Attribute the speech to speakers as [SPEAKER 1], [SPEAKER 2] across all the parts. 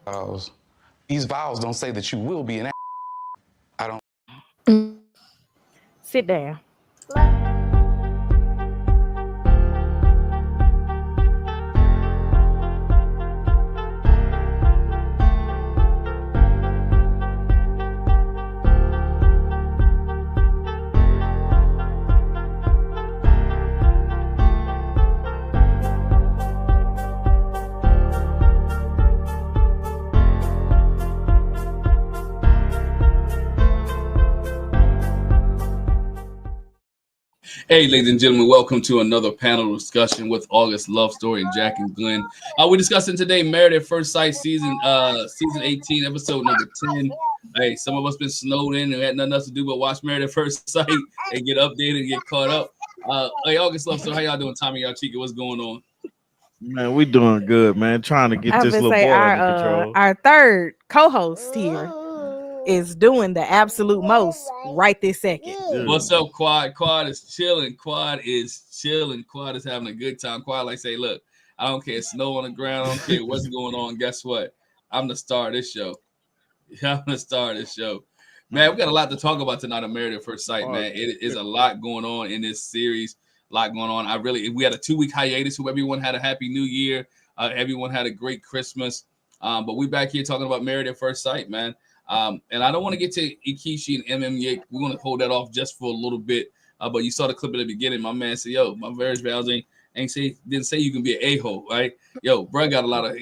[SPEAKER 1] vows. These vows don't say that you will be an. I don't.
[SPEAKER 2] Sit down.
[SPEAKER 3] Hey, ladies and gentlemen, welcome to another panel discussion with August Love Story and Jac and Glen. We're discussing today Married at First Sight season 18, episode number 10. Hey, some of us been snowed in and had nothing else to do but watch Married at First Sight and get updated and get caught up. Hey, August Love Story, how y'all doing? Tommy, y'all Chica, what's going on?
[SPEAKER 4] Man, we doing good, man. Trying to get this little boy under control.
[SPEAKER 2] Our third co-host here is doing the absolute most right this second.
[SPEAKER 4] Good.
[SPEAKER 3] What's up, Quad? Quad is chilling. Quad is having a good time. Quad like say, look, I don't care, snow on the ground, I don't care what's going on. Guess what? I'm the star of this show. Man, we got a lot to talk about tonight on Married at First Sight, man. It is a lot going on in this series. A lot going on. We had a 2-week hiatus, so everyone had a happy new year. Everyone had a great Christmas. But we back here talking about Married at First Sight, man. And I don't want to get to Ikechi and Emem yet. We're going to hold that off just for a little bit. But you saw the clip at the beginning. My man said, "Yo, my marriage vows didn't say you can be an a-hole, right? Yo, bro got a lot of energy.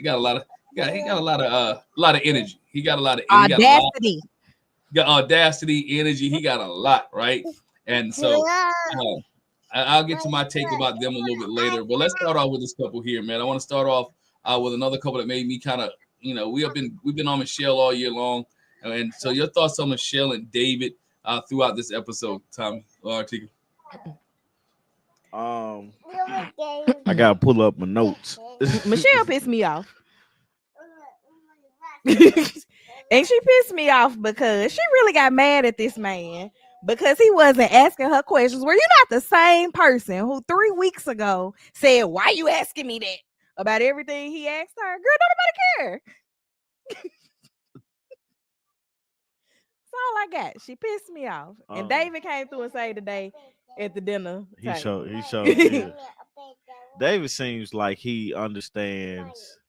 [SPEAKER 3] He got a lot of
[SPEAKER 2] audacity.
[SPEAKER 3] Got audacity, energy. He got a lot, right? And so I'll get to my take about them a little bit later. But let's start off with this couple here, man. I want to start off with another couple that made me kind of, we've been on Michelle all year long. And so your thoughts on Michelle and David throughout this episode, Tommy or Tika?
[SPEAKER 4] I gotta pull up my notes.
[SPEAKER 2] Michelle pissed me off. And she pissed me off because she really got mad at this man because he wasn't asking her questions. Were you not the same person who 3 weeks ago said, "Why you asking me that?" about everything he asked her? Girl, don't nobody care. That's all I got. She pissed me off. And David came through and saved the day at the dinner.
[SPEAKER 4] He showed yeah. David seems like he understands.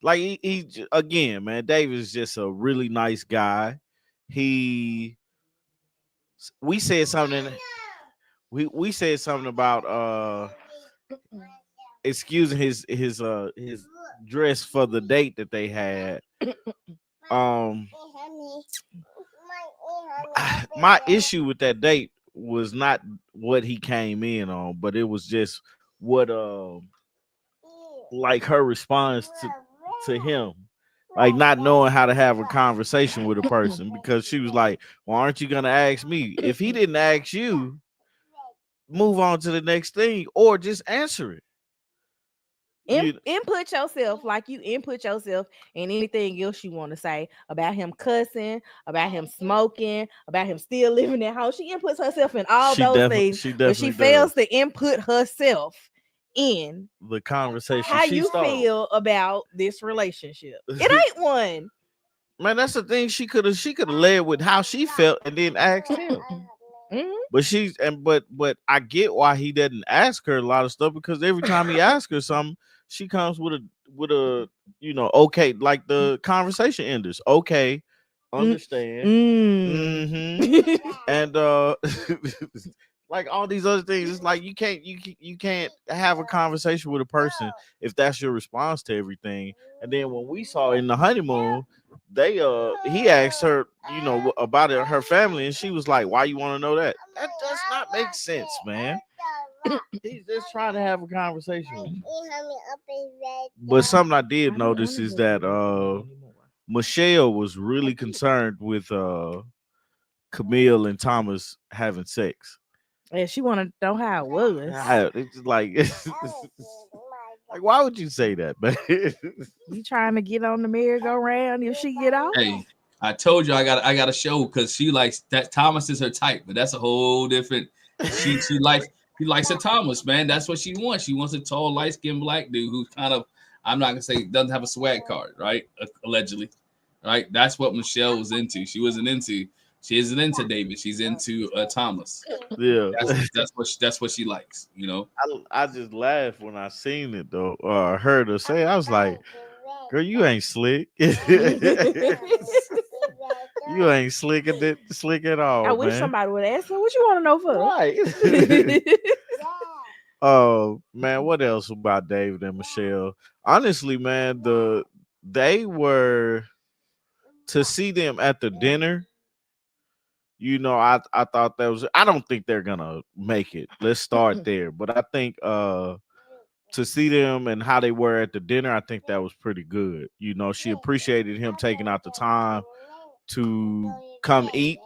[SPEAKER 4] Like he again, man, David is just a really nice guy. We said something we said something about excusing his dress for the date that they had. My issue with that date was not what he came in on, but it was just what like her response to him, like not knowing how to have a conversation with a person, because she was like, "Well, aren't you gonna ask me?" If he didn't ask you, move on to the next thing or just answer it.
[SPEAKER 2] Input yourself like you input yourself in anything else you want to say about him cussing, about him smoking, about him still living at home. She inputs herself in all those things, but she fails to input herself in
[SPEAKER 4] the conversation.
[SPEAKER 2] How you feel about this relationship? It ain't one.
[SPEAKER 4] Man, that's the thing. She could have led with how she felt and then asked him.
[SPEAKER 2] Mm-hmm.
[SPEAKER 4] But I get why he doesn't ask her a lot of stuff, because every time he asks her something, she comes with a okay, like the conversation enders. Okay, understand.
[SPEAKER 2] Mm-hmm.
[SPEAKER 4] And like all these other things, it's like you can't have a conversation with a person if that's your response to everything. And then when we saw in the honeymoon, he asked her, about her family, and she was like, "Why you want to know that?" That does not make sense, man. He's just trying to have a conversation with you. But something I did notice is that Michelle was really concerned with Camille and Thomas having sex.
[SPEAKER 2] Yeah, she want to know how it was.
[SPEAKER 4] It's like, like, why would you say that, man?
[SPEAKER 2] You trying to get on the merry-go-round if she get off?
[SPEAKER 3] Hey, I told you I got a show because she likes that. Thomas is her type, but that's a whole different. He likes a Thomas, man. That's what she wants. She wants a tall, light-skinned black dude who's kind of I'm not gonna say doesn't have a swag card, right? Allegedly, right? That's what Michelle was into. She isn't into David. She's into Thomas.
[SPEAKER 4] Yeah.
[SPEAKER 3] That's what she likes, you know.
[SPEAKER 4] I just laughed when I seen it though, or heard her say. I was like, "Girl, you ain't slick. You ain't slick at all."
[SPEAKER 2] I wish somebody would ask her, "What you want to know for?"
[SPEAKER 4] Right. Oh man, what else about David and Michelle? Honestly, man, they were to see them at the dinner. You know, I thought that was. I don't think they're gonna make it. Let's start there. But I think to see them and how they were at the dinner, I think that was pretty good. You know, she appreciated him taking out the time to come eat,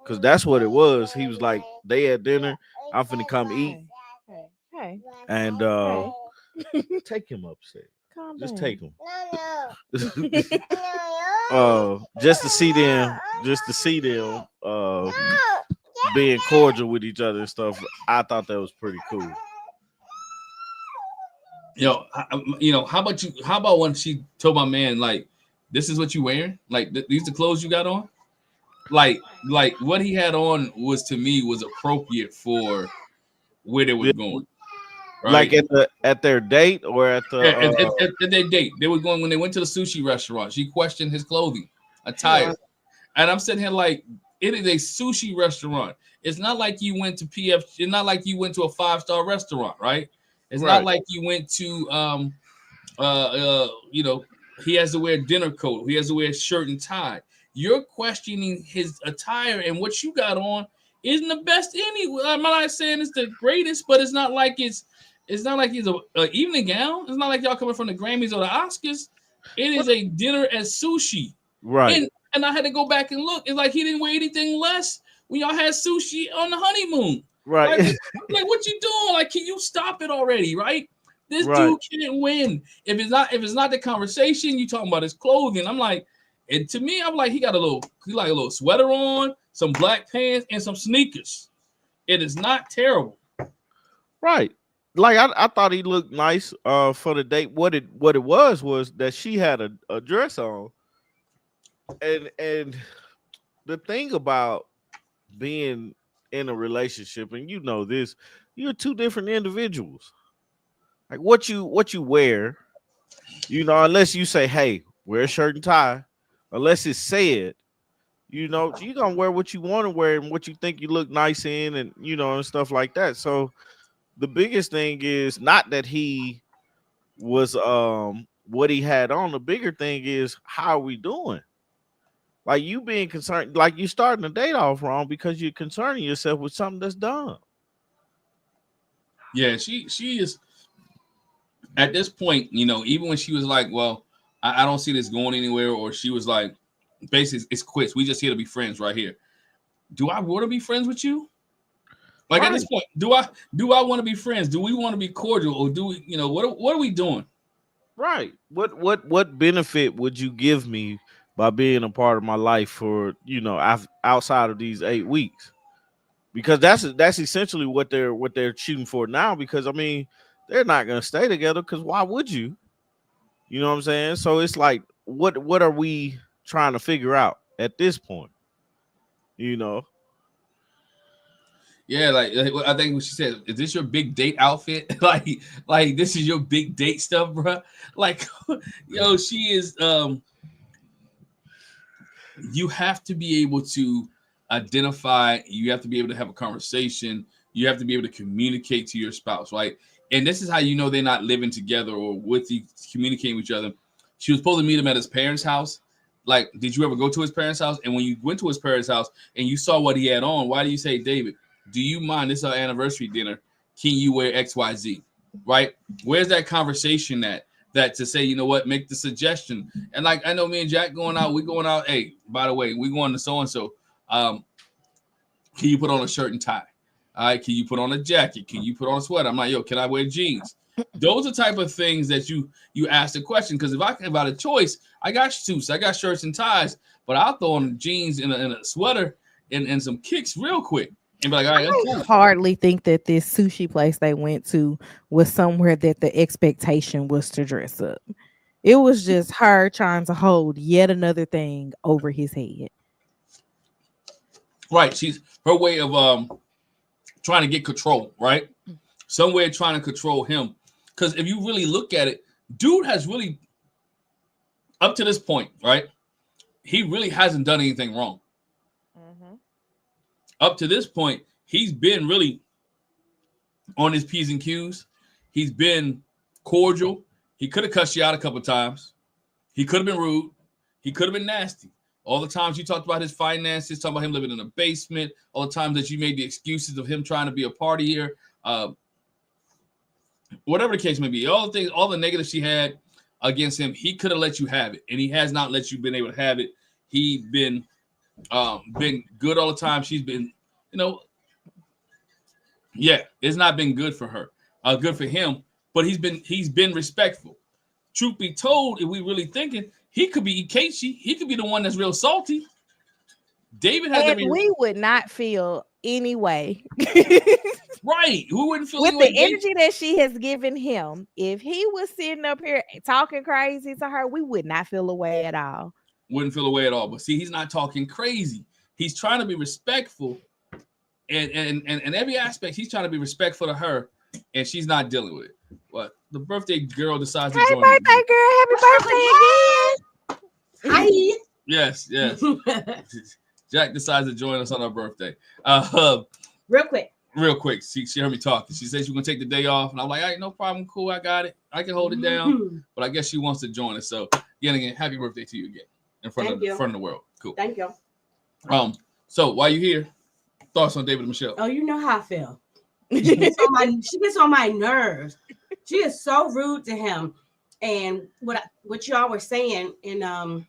[SPEAKER 4] because that's what it was. He was like, they at dinner, I'm finna come eat.
[SPEAKER 2] Hey.
[SPEAKER 4] And take him upstairs.
[SPEAKER 2] Calm
[SPEAKER 4] Just
[SPEAKER 2] down.
[SPEAKER 4] take him. Just to see them being cordial with each other and stuff. I thought that was pretty cool.
[SPEAKER 3] How about when she told my man, like, this is what you wearing? Like, these the clothes you got on? Like what he had on was, to me, was appropriate for where they were going. Right?
[SPEAKER 4] Like at their date or at the
[SPEAKER 3] at their date. They were going when they went to the sushi restaurant. She questioned his clothing, attire. And I'm sitting here like, it is a sushi restaurant. It's not like you went to PF. It's not like you went to a 5-star restaurant, right? It's not like you went to he has to wear dinner coat. He has to wear shirt and tie. You're questioning his attire, and what you got on isn't the best anyway. I'm not saying it's the greatest, but it's not like it's not like he's a evening gown. It's not like y'all coming from the Grammys or the Oscars. It is a dinner at sushi.
[SPEAKER 4] Right.
[SPEAKER 3] And I had to go back and look. It's like he didn't wear anything less when y'all had sushi on the honeymoon.
[SPEAKER 4] Right.
[SPEAKER 3] Like what you doing? Like, can you stop it already? Right? This dude can't win. If it's not the conversation, you talking about his clothing. I'm like, and to me, I'm like, he got a little sweater on, some black pants, and some sneakers. It is not terrible.
[SPEAKER 4] Right. Like I thought he looked nice for the date. What it was that she had a dress on. And the thing about being in a relationship, and you know this, you're two different individuals. Like what you wear, you know, unless you say, hey, wear a shirt and tie, unless it's said, you know, you're gonna wear what you want to wear and what you think you look nice in, and you know, and stuff like that. So the biggest thing is not that he was what he had on. The bigger thing is, how are we doing? Like, you being concerned, like you starting the date off wrong because you're concerning yourself with something that's dumb.
[SPEAKER 3] Yeah, she is at this point, you know, even when she was like, well, I don't see this going anywhere, or she was like, basically, it's quits. We just here to be friends right here. Do I want to be friends with you? Like at this point, do I want to be friends? Do we want to be cordial, or do we, you know, what are we doing?
[SPEAKER 4] Right. What benefit would you give me by being a part of my life for, you know, outside of these 8 weeks? Because that's essentially what they're shooting for now. Because I mean, they're not gonna stay together. Because why would you? You know what I'm saying? So it's like, what are we trying to figure out at this point? You know?
[SPEAKER 3] Yeah, like I think what she said, is this your big date outfit? like this is your big date stuff, bro. Like, yo, she is. You have to be able to identify. You have to be able to have a conversation. You have to be able to communicate to your spouse, right? And this is how you know they're not living together or communicating with each other. She was supposed to meet him at his parents' house. Like, did you ever go to his parents' house? And when you went to his parents' house and you saw what he had on, why do you say, David, do you mind? This is our anniversary dinner. Can you wear XYZ? Right? Where's that conversation that to say, you know what, make the suggestion? And like, I know me and Jack we're going out. Hey, by the way, we're going to so-and-so. Can you put on a shirt and tie? All right. Can you put on a jacket? Can you put on a sweater? I'm like, yo, can I wear jeans? Those are type of things that you ask the question. Because if I had a choice, I got suits, I got shirts and ties, but I'll throw on jeans and a sweater and some kicks real quick. And be like, all right, that's cool.
[SPEAKER 2] I hardly think that this sushi place they went to was somewhere that the expectation was to dress up. It was just her trying to hold yet another thing over his head.
[SPEAKER 3] Right. She's her way of trying to get control, right? Some way of trying to control him. Because if you really look at it, dude has really, up to this point, right? He really hasn't done anything wrong. Up to this point, he's been really on his P's and Q's. He's been cordial. He could have cussed you out a couple of times. He could have been rude. He could have been nasty. All the times you talked about his finances, talking about him living in a basement, all the times that you made the excuses of him trying to be a partier, whatever the case may be, all the things, all the negatives she had against him, he could have let you have it, and he has not let you been able to have it. He been good all the time. She's been, it's not been good for her, good for him, but he's been respectful. Truth be told, if we really thinking, he could be Ikechi. He could be the one that's real salty. David has
[SPEAKER 2] and we would not feel any way.
[SPEAKER 3] Right. Who wouldn't feel
[SPEAKER 2] with
[SPEAKER 3] any
[SPEAKER 2] the energy that she has given him? If he was sitting up here talking crazy to her, we would not feel a way at all.
[SPEAKER 3] Wouldn't feel a way at all. But see, he's not talking crazy. He's trying to be respectful. And every aspect, he's trying to be respectful to her, and she's not dealing with it. But the birthday girl decides to join.
[SPEAKER 2] Happy birthday, girl. Happy birthday again.
[SPEAKER 5] Hi.
[SPEAKER 3] Yes. Jack decides to join us on her birthday. Real quick. She heard me talking. She said she's going to take the day off. And I'm like, all right, no problem. Cool. I got it. I can hold it down. But I guess she wants to join us. So, again, happy birthday to you again in front of the world. Cool.
[SPEAKER 5] Thank you.
[SPEAKER 3] So, while you're here, thoughts on David and Michelle?
[SPEAKER 5] Oh, you know how I feel. She gets on my nerves. She is so rude to him. And what y'all were saying, and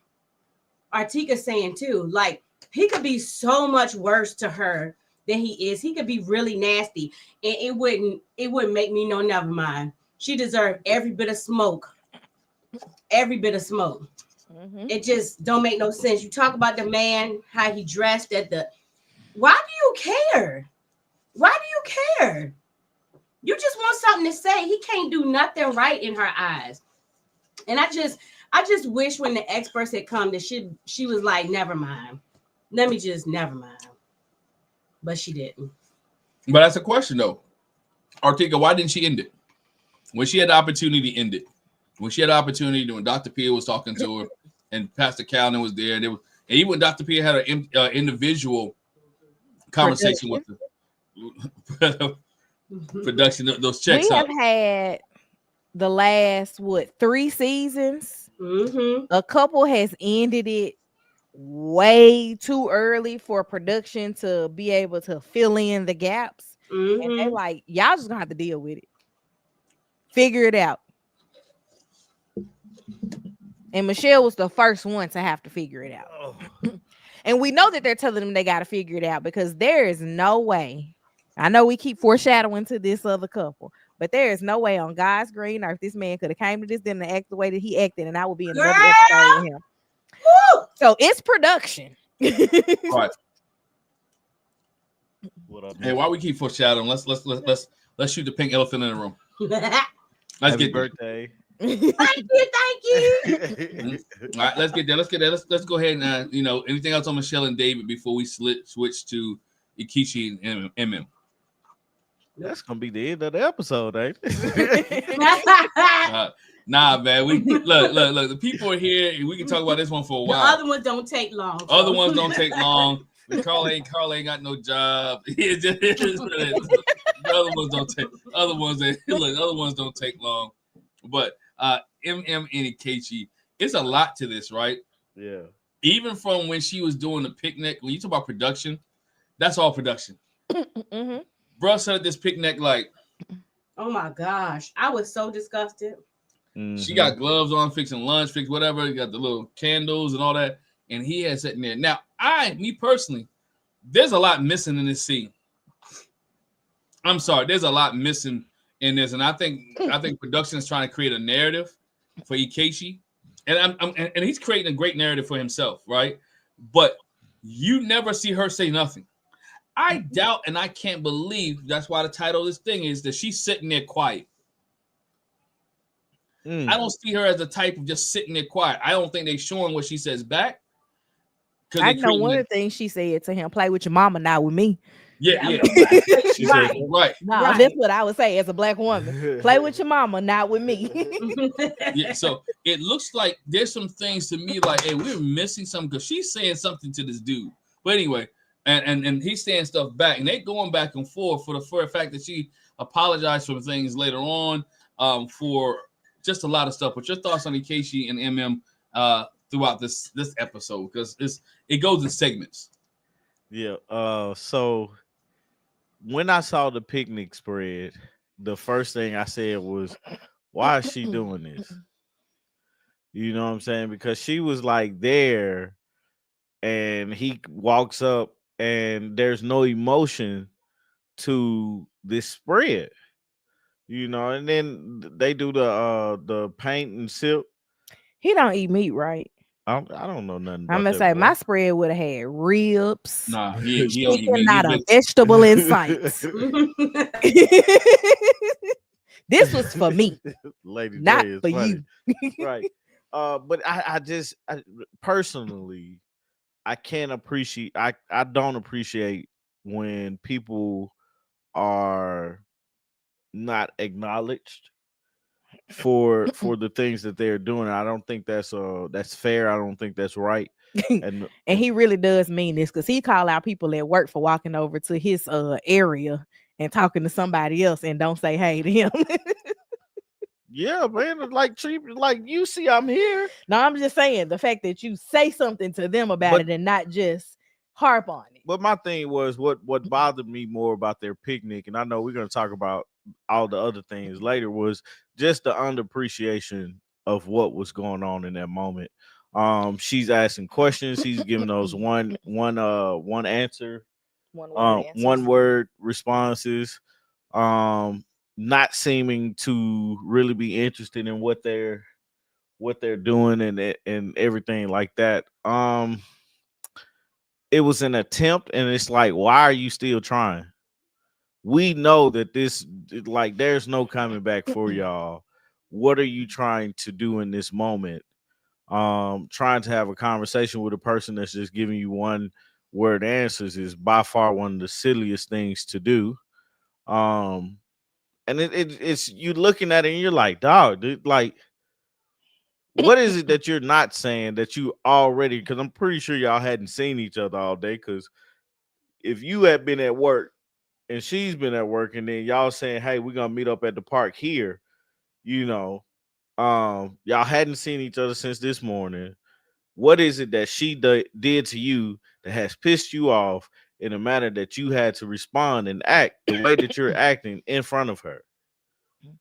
[SPEAKER 5] Artika saying too, like, he could be so much worse to her than he is. He could be really nasty, and it wouldn't make me know. Never mind. She deserved every bit of smoke. Every bit of smoke. It just don't make no sense. You talk about the man, how he dressed at the. Why do you care? Why do you care? You just want something to say. He can't do nothing right in her eyes. And I just wish when the experts had come that she was like, never mind. Let me just never mind. But she didn't.
[SPEAKER 3] But that's a question though. Artika, why didn't she end it? When she had the opportunity to end it. When she had the opportunity, when Dr. Pierre was talking to her and Pastor Calvin was there, and even when Dr. Pierre had an individual conversation with the production, those checks.
[SPEAKER 2] We have had the last 3 seasons. A couple has ended it way too early for production to be able to fill in the gaps. And they like, y'all just gonna have to deal with it. Figure it out. And Michelle was the first one to have to figure it out. And we know that they're telling them they got to figure it out because there is no way. I know we keep foreshadowing to this other couple, but there is no way on God's green earth this man could have came to this dinner and act the way that he acted, and I would be in another episode with him. Woo! So it's production.
[SPEAKER 3] Right.
[SPEAKER 4] What up,
[SPEAKER 3] hey, while we keep foreshadowing, let's shoot the pink elephant in the room. Let's get
[SPEAKER 4] birthday.
[SPEAKER 5] Thank you.
[SPEAKER 3] All right, let's get there. Let's go ahead and anything else on Michelle and David before we switch to Ikechi and Emem.
[SPEAKER 4] That's gonna be the end of the episode, ain't it?
[SPEAKER 3] Nah, man. We look. The people are here, and we can talk about this one for a while.
[SPEAKER 5] The other ones don't take long.
[SPEAKER 3] Other ones don't take long. Carl ain't got no job. The other ones don't take. Other ones don't take long. But Emem and Ikechi, it's a lot to this, right?
[SPEAKER 4] Yeah.
[SPEAKER 3] Even from when she was doing the picnic, when you talk about production, that's all production. Bro set up this picnic like,
[SPEAKER 5] oh my gosh, I was so disgusted.
[SPEAKER 3] She got gloves on, fixing lunch, whatever. You got the little candles and all that, and he had sitting there. Now, me personally, there's a lot missing in this scene. I'm sorry, there's a lot missing in this, and I think production is trying to create a narrative for Ikechi, and he's creating a great narrative for himself, right? But you never see her say nothing. I doubt and I can't believe that's why the title of this thing is that she's sitting there quiet. I don't see her as the type of just sitting there quiet. I don't think they're showing what she says back.
[SPEAKER 2] I know one of the things she said to him, play with your mama, not with me.
[SPEAKER 3] Yeah.
[SPEAKER 4] She said,
[SPEAKER 3] right.
[SPEAKER 2] No,
[SPEAKER 5] Right.
[SPEAKER 2] that's what I would say as a black woman. Play with your mama, not with me.
[SPEAKER 3] Yeah, so it looks like there's some things to me like, hey, we're missing something because she's saying something to this dude. But anyway, and he's saying stuff back, and they going back and forth for the fact that she apologized for things later on, for just a lot of stuff. But your thoughts on Ikechi and Emem throughout this episode, because it goes in segments.
[SPEAKER 4] Yeah. So when I saw the picnic spread, the first thing I said was, why is she doing this? You know what I'm saying? Because she was like there and he walks up and there's no emotion to this spread. You know, and then they do the paint and sip.
[SPEAKER 2] He don't eat meat, right?
[SPEAKER 4] I don't know nothing about
[SPEAKER 2] I'm gonna
[SPEAKER 4] that
[SPEAKER 2] say
[SPEAKER 4] boy.
[SPEAKER 2] my spread would have had ribs.
[SPEAKER 3] Nah, he don't eat
[SPEAKER 2] Chicken,
[SPEAKER 3] meat.
[SPEAKER 2] not a vegetable in sight. This was for me,
[SPEAKER 4] Lady
[SPEAKER 2] not
[SPEAKER 4] J is
[SPEAKER 2] for
[SPEAKER 4] funny.
[SPEAKER 2] you.
[SPEAKER 4] Right. But I personally, I can't appreciate. I don't appreciate when people are not acknowledged for the things that they're doing. I don't think that's fair. I don't think that's right.
[SPEAKER 2] And he really does mean this because he call out people at work for walking over to his area and talking to somebody else and don't say hey to him.
[SPEAKER 4] Yeah, man, it's like treat like you see I'm here.
[SPEAKER 2] No, I'm just saying the fact that you say something to them about it and not just harp on it.
[SPEAKER 4] But my thing was what bothered me more about their picnic, and I know we're gonna talk about all the other things later, was just the underappreciation of what was going on in that moment. She's asking questions, he's giving those one answer, one word responses, not seeming to really be interested in what they're doing and everything like that. It was an attempt, and it's like, why are you still trying? We know that this, like, there's no coming back for y'all. What are you trying to do in this moment? Trying to have a conversation with a person that's just giving you one word answers is by far one of the silliest things to do. And it's you looking at it and you're like, dog, dude, like, what is it that you're not saying that you already? Because I'm pretty sure y'all hadn't seen each other all day. Because if you had been at work and she's been at work, and then y'all saying, hey, we're gonna meet up at the park here, you know, y'all hadn't seen each other since this morning. What is it that she did to you that has pissed you off in a manner that you had to respond and act the way that you're acting in front of her?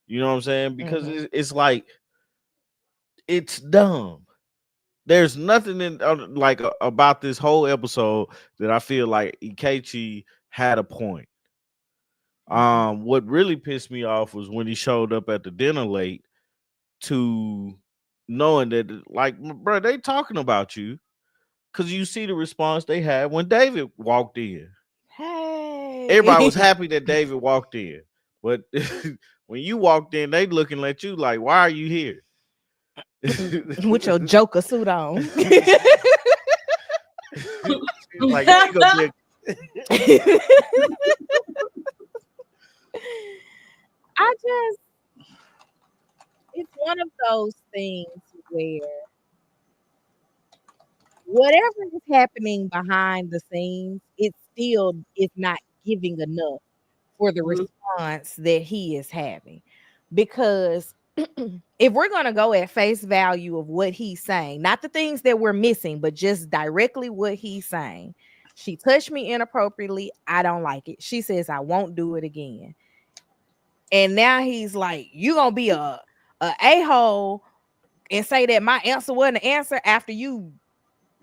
[SPEAKER 4] You know what I'm saying? Because it's like, it's dumb. There's nothing in about this whole episode that I feel like Ikechi had a point. What really pissed me off was when he showed up at the dinner late, to knowing that, like, bro, they talking about you, because you see the response they had when David walked in.
[SPEAKER 2] Hey,
[SPEAKER 4] Everybody was happy that David walked in, but when you walked in, they looking at you like, why are you here?
[SPEAKER 2] With your Joker suit on.
[SPEAKER 4] Like, you gonna
[SPEAKER 2] It's one of those things where whatever is happening behind the scenes, it still is not giving enough for the response that he is having. Because if we're going to go at face value of what he's saying, not the things that we're missing, but just directly what he's saying. She touched me inappropriately. I don't like it. She says, I won't do it again. And now he's like, you going to be a a-hole and say that my answer wasn't an answer after you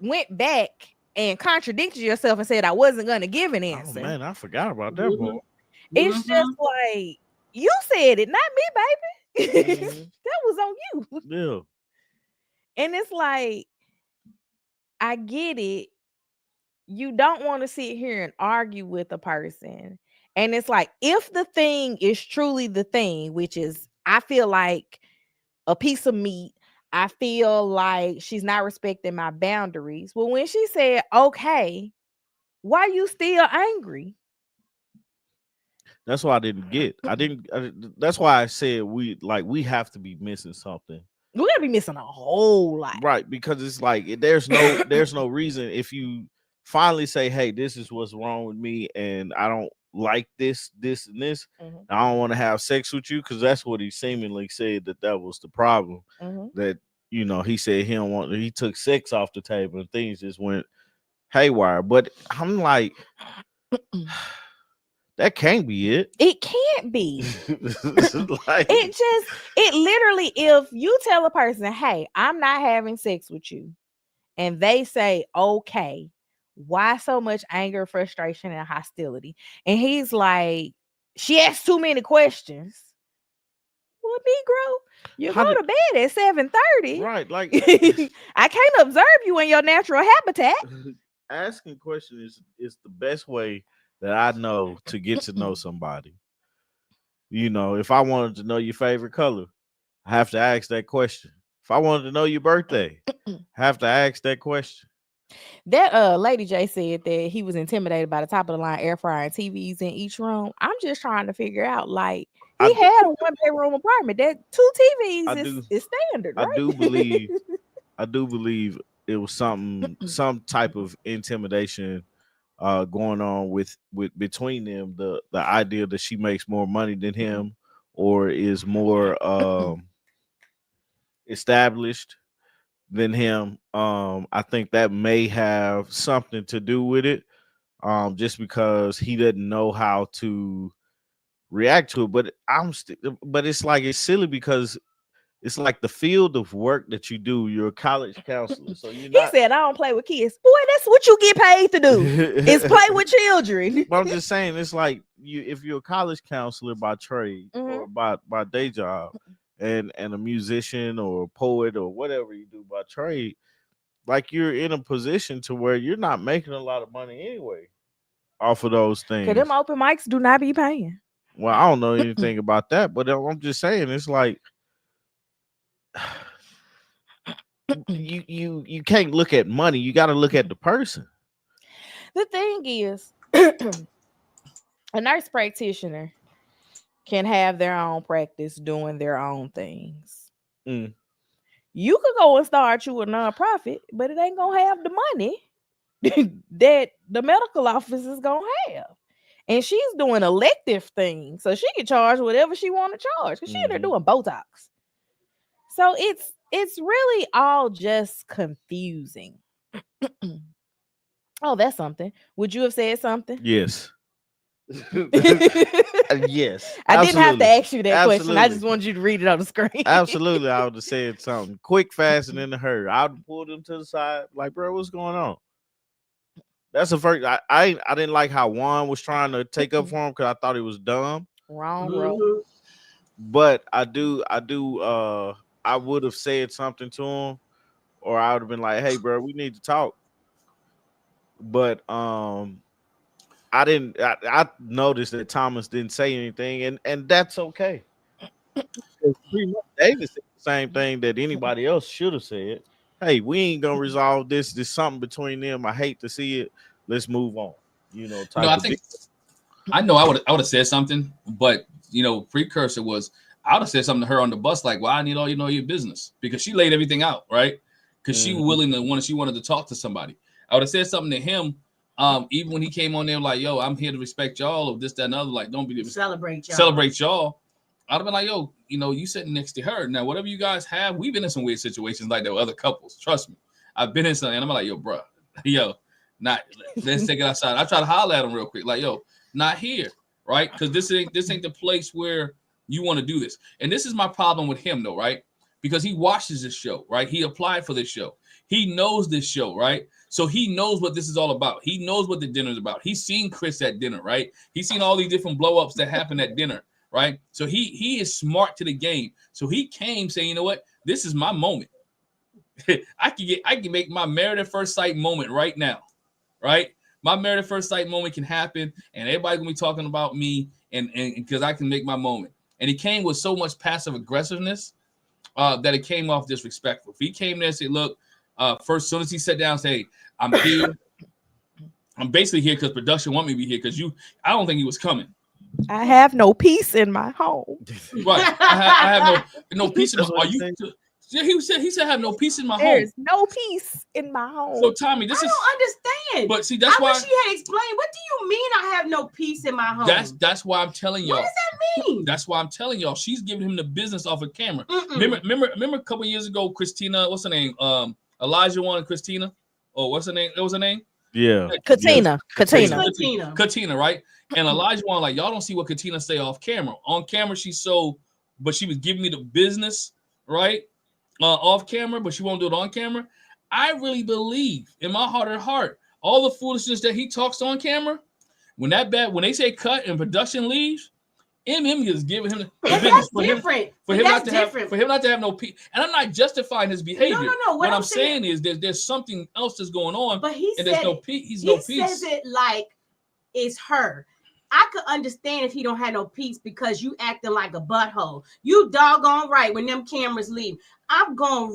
[SPEAKER 2] went back and contradicted yourself and said I wasn't going to give an answer.
[SPEAKER 4] Oh, man, I forgot about that boy.
[SPEAKER 2] It's just like, you said it, not me, baby. That was on you.
[SPEAKER 4] Yeah.
[SPEAKER 2] And it's like, I get it. you don't want to sit here and argue with a person. And it's like, if the thing is truly the thing, which is, I feel like a piece of meat, I feel like she's not respecting my boundaries. Well, when she said, okay, why you still angry?
[SPEAKER 4] That's why I didn't get. That's why I said we have to be missing something.
[SPEAKER 2] We're gonna be missing a whole lot.
[SPEAKER 4] Right, because it's like there's no reason if you finally say, hey, this is what's wrong with me and I don't like this, and this.
[SPEAKER 2] Mm-hmm.
[SPEAKER 4] I don't want to have sex with you, because that's what he seemingly said that was the problem.
[SPEAKER 2] Mm-hmm.
[SPEAKER 4] That, he said he took sex off the table and things just went haywire. But I'm like, that can't be it.
[SPEAKER 2] It can't be.
[SPEAKER 4] Like,
[SPEAKER 2] it literally, if you tell a person, hey, I'm not having sex with you, and they say, okay, why so much anger, frustration, and hostility? And he's like, she asked too many questions. Well, Negro, you go to bed at 7:30.
[SPEAKER 4] Right, like
[SPEAKER 2] I can't observe you in your natural habitat.
[SPEAKER 4] Asking questions is the best way that I know to get to know somebody. If I wanted to know your favorite color, I have to ask that question. If I wanted to know your birthday, I have to ask that question.
[SPEAKER 2] That Lady J said that he was intimidated by the top of the line air fryer and TVs in each room. I'm just trying to figure out, like, he had a 1-bedroom apartment. That 2 TVs is standard, right?
[SPEAKER 4] I do believe it was some type of intimidation going on with between them. The idea that she makes more money than him or is more established than him. I think that may have something to do with it. Just because he doesn't know how to react to it. But it's like, it's silly because it's like the field of work that you do. You're a college counselor, so he
[SPEAKER 2] said, "I don't play with kids." Boy, that's what you get paid to do. Is play with children.
[SPEAKER 4] But I'm just saying, it's like if you're a college counselor by trade or by day job, and a musician or a poet or whatever you do by trade, like, you're in a position to where you're not making a lot of money anyway off of those things.
[SPEAKER 2] Because them open mics do not be paying.
[SPEAKER 4] Well, I don't know anything about that, but I'm just saying, it's like, you can't look at money. You got to look at the person.
[SPEAKER 2] The thing is, a nurse practitioner can have their own practice doing their own things. You could go and start you a nonprofit, but it ain't gonna have the money that the medical office is gonna have. And she's doing elective things, so she can charge whatever she want to charge, because she in there doing Botox. So it's really all just confusing. Oh, that's something. Would you have said something?
[SPEAKER 4] Yes. Yes.
[SPEAKER 2] I didn't have to ask you that question. I just wanted you to read it on the screen.
[SPEAKER 4] Absolutely. I would have said something quick, fast, and in a hurry. I would pull them to the side, like, bro, what's going on? That's the first. I didn't like how Juan was trying to take up for him, because I thought he was dumb.
[SPEAKER 2] Wrong road.
[SPEAKER 4] But I would have said something to him, or I would have been like, hey, bro, we need to talk. But I didn't. I noticed that Thomas didn't say anything, and that's okay. Pretty much David said the same thing that anybody else should have said. Hey, we ain't gonna resolve this. There's something between them. I hate to see it. Let's move on.
[SPEAKER 3] I think I know I would have said something, but precursor was I would have said something to her on the bus, like, well, I need all your business, because she laid everything out, right? Because she wanted to talk to somebody. I would have said something to him, even when he came on there, like, yo, I'm here to respect y'all, of this, that, and other. Like, don't be
[SPEAKER 5] celebrate
[SPEAKER 3] y'all. I'd have been like, yo, you sitting next to her. Now, whatever you guys have, we've been in some weird situations like that with other couples. Trust me. I've been in some, and I'm like, yo, bro, let's take it outside. I try to holler at him real quick, like, yo, not here, right? Because this ain't the place where you want to do this. And this is my problem with him, though, right? Because he watches this show, right? He applied for this show. He knows this show, right? So he knows what this is all about. He knows what the dinner is about. He's seen Chris at dinner, right? He's seen all these different blow-ups that happen at dinner, right? So he is smart to the game. So he came saying, you know what? This is my moment. I can make my married at first sight moment right now. right? My married at first sight moment can happen, and everybody gonna be talking about me, and because I can make my moment. And he came with so much passive aggressiveness that it came off disrespectful. If he came there and said, "Look, first, soon as he sat down, say, I'm here. I'm basically here because production want me to be here because I don't think he was coming.
[SPEAKER 2] I have no peace in my home.
[SPEAKER 3] Right. I have no peace in my home. He said I have no peace in my home.
[SPEAKER 2] There's no peace in my home.
[SPEAKER 3] So Tommy, this
[SPEAKER 5] I
[SPEAKER 3] is
[SPEAKER 5] don't understand.
[SPEAKER 3] But see, that's
[SPEAKER 5] I
[SPEAKER 3] why
[SPEAKER 5] wish he had explained. What do you mean I have no peace in my home?
[SPEAKER 3] That's why I'm telling y'all.
[SPEAKER 5] What does that mean?
[SPEAKER 3] That's why I'm telling y'all. She's giving him the business off of camera. Remember a couple years ago, Christina, what's her name? Elijah and Christina. Oh, what's her name? What was her name?
[SPEAKER 4] Yeah.
[SPEAKER 2] Katina,
[SPEAKER 3] right? And Elijah like, y'all don't see what Katina say off camera. On camera, but she was giving me the business, right? Off camera, but she won't do it on camera. I really believe in my heart of heart, all the foolishness that he talks on camera, when they say cut and production leaves, Emem is giving him the business for him not to have no peace. And I'm not justifying his behavior.
[SPEAKER 5] No.
[SPEAKER 3] What I'm saying is there's something else that's going on.
[SPEAKER 5] But he
[SPEAKER 3] and
[SPEAKER 5] said
[SPEAKER 3] there's no peace. He
[SPEAKER 5] says it like it's her. I could understand if he don't have no peace because you acting like a butthole. You doggone right when them cameras leave. I'm gonna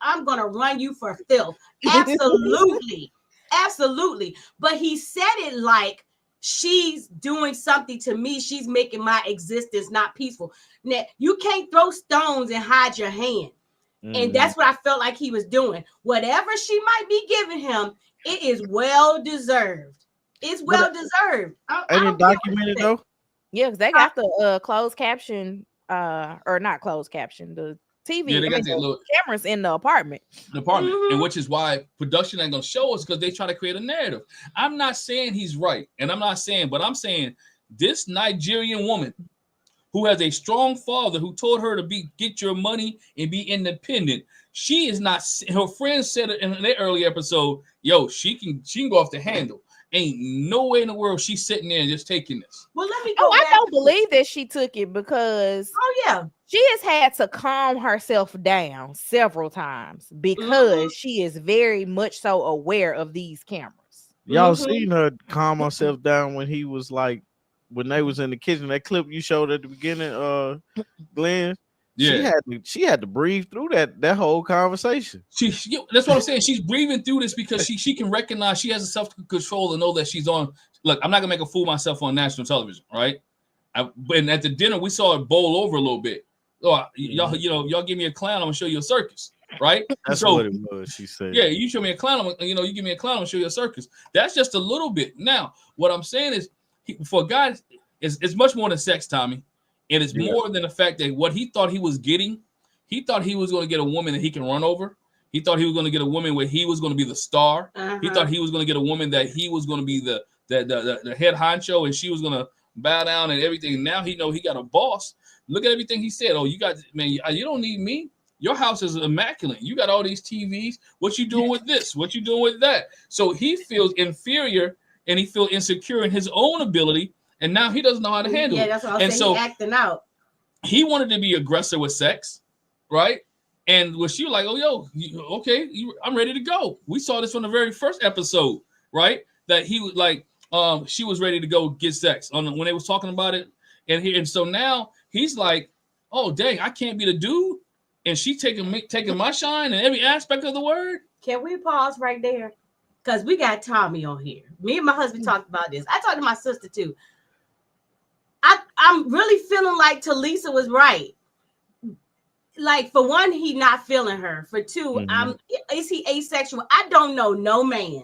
[SPEAKER 5] I'm gonna run you for filth. Absolutely. Absolutely. But he said it like she's doing something to me. She's making my existence not peaceful. Now, you can't throw stones and hide your hand. And that's what I felt like he was doing. Whatever she might be giving him, it is well deserved. It's well deserved.
[SPEAKER 4] Ain't it documented though?
[SPEAKER 2] Yeah, because they got the closed caption, or not closed caption, the TV.
[SPEAKER 3] Yeah, they got the
[SPEAKER 2] cameras in the apartment.
[SPEAKER 3] And which is why production ain't gonna show us because they try to create a narrative. I'm not saying he's right, and I'm saying this Nigerian woman who has a strong father who told her to get your money and be independent. She is not. Her friend said it in the early episode. Yo, she can go off the handle. Ain't no way in the world she's sitting there and just taking this.
[SPEAKER 5] Well, let me go.
[SPEAKER 2] I don't believe that she took it because she has had to calm herself down several times because she is very much so aware of these cameras.
[SPEAKER 4] Y'all seen her calm herself down when he was like, when they was in the kitchen. That clip you showed at the beginning, Glenn.
[SPEAKER 3] Yeah,
[SPEAKER 4] she had to breathe through that whole conversation.
[SPEAKER 3] That's what I'm saying. She's breathing through this because she can recognize she has a self-control to know that she's on. Look, I'm not gonna make a fool of myself on national television, right? And at the dinner, we saw it bowl over a little bit. Oh, y'all give me a clown, I'm gonna show you a circus, right?
[SPEAKER 4] That's what it was. She said,
[SPEAKER 3] "Yeah, you show me a clown, you give me a clown, I'm gonna show you a circus." That's just a little bit. Now, what I'm saying is, for guys, it's much more than sex, Tommy. And it's more than the fact that what he thought he was getting, he thought he was going to get a woman that he can run over. He thought he was going to get a woman where he was going to be the star. He thought he was going to get a woman that he was going to be the head honcho and she was going to bow down and everything. Now he got a boss. Look at everything he said. Oh, you don't need me. Your house is immaculate. You got all these TVs. What you doing with this? What you doing with that? So he feels inferior and he feels insecure in his own ability. And now he doesn't know how to handle it.
[SPEAKER 5] Yeah, that's what I was saying. He's acting out.
[SPEAKER 3] He wanted to be aggressive with sex, right? And was she like, oh, I'm ready to go. We saw this from the very first episode, right? That he was like, she was ready to go get sex when they was talking about it. And so now he's like, oh, dang, I can't be the dude. And she taking my shine in every aspect of the word.
[SPEAKER 5] Can we pause right there? Because we got Tommy on here. Me and my husband talked about this. I talked to my sister too. I'm really feeling like Talisa was right. Like, for one, he not feeling her. For two, is he asexual? I don't know no man.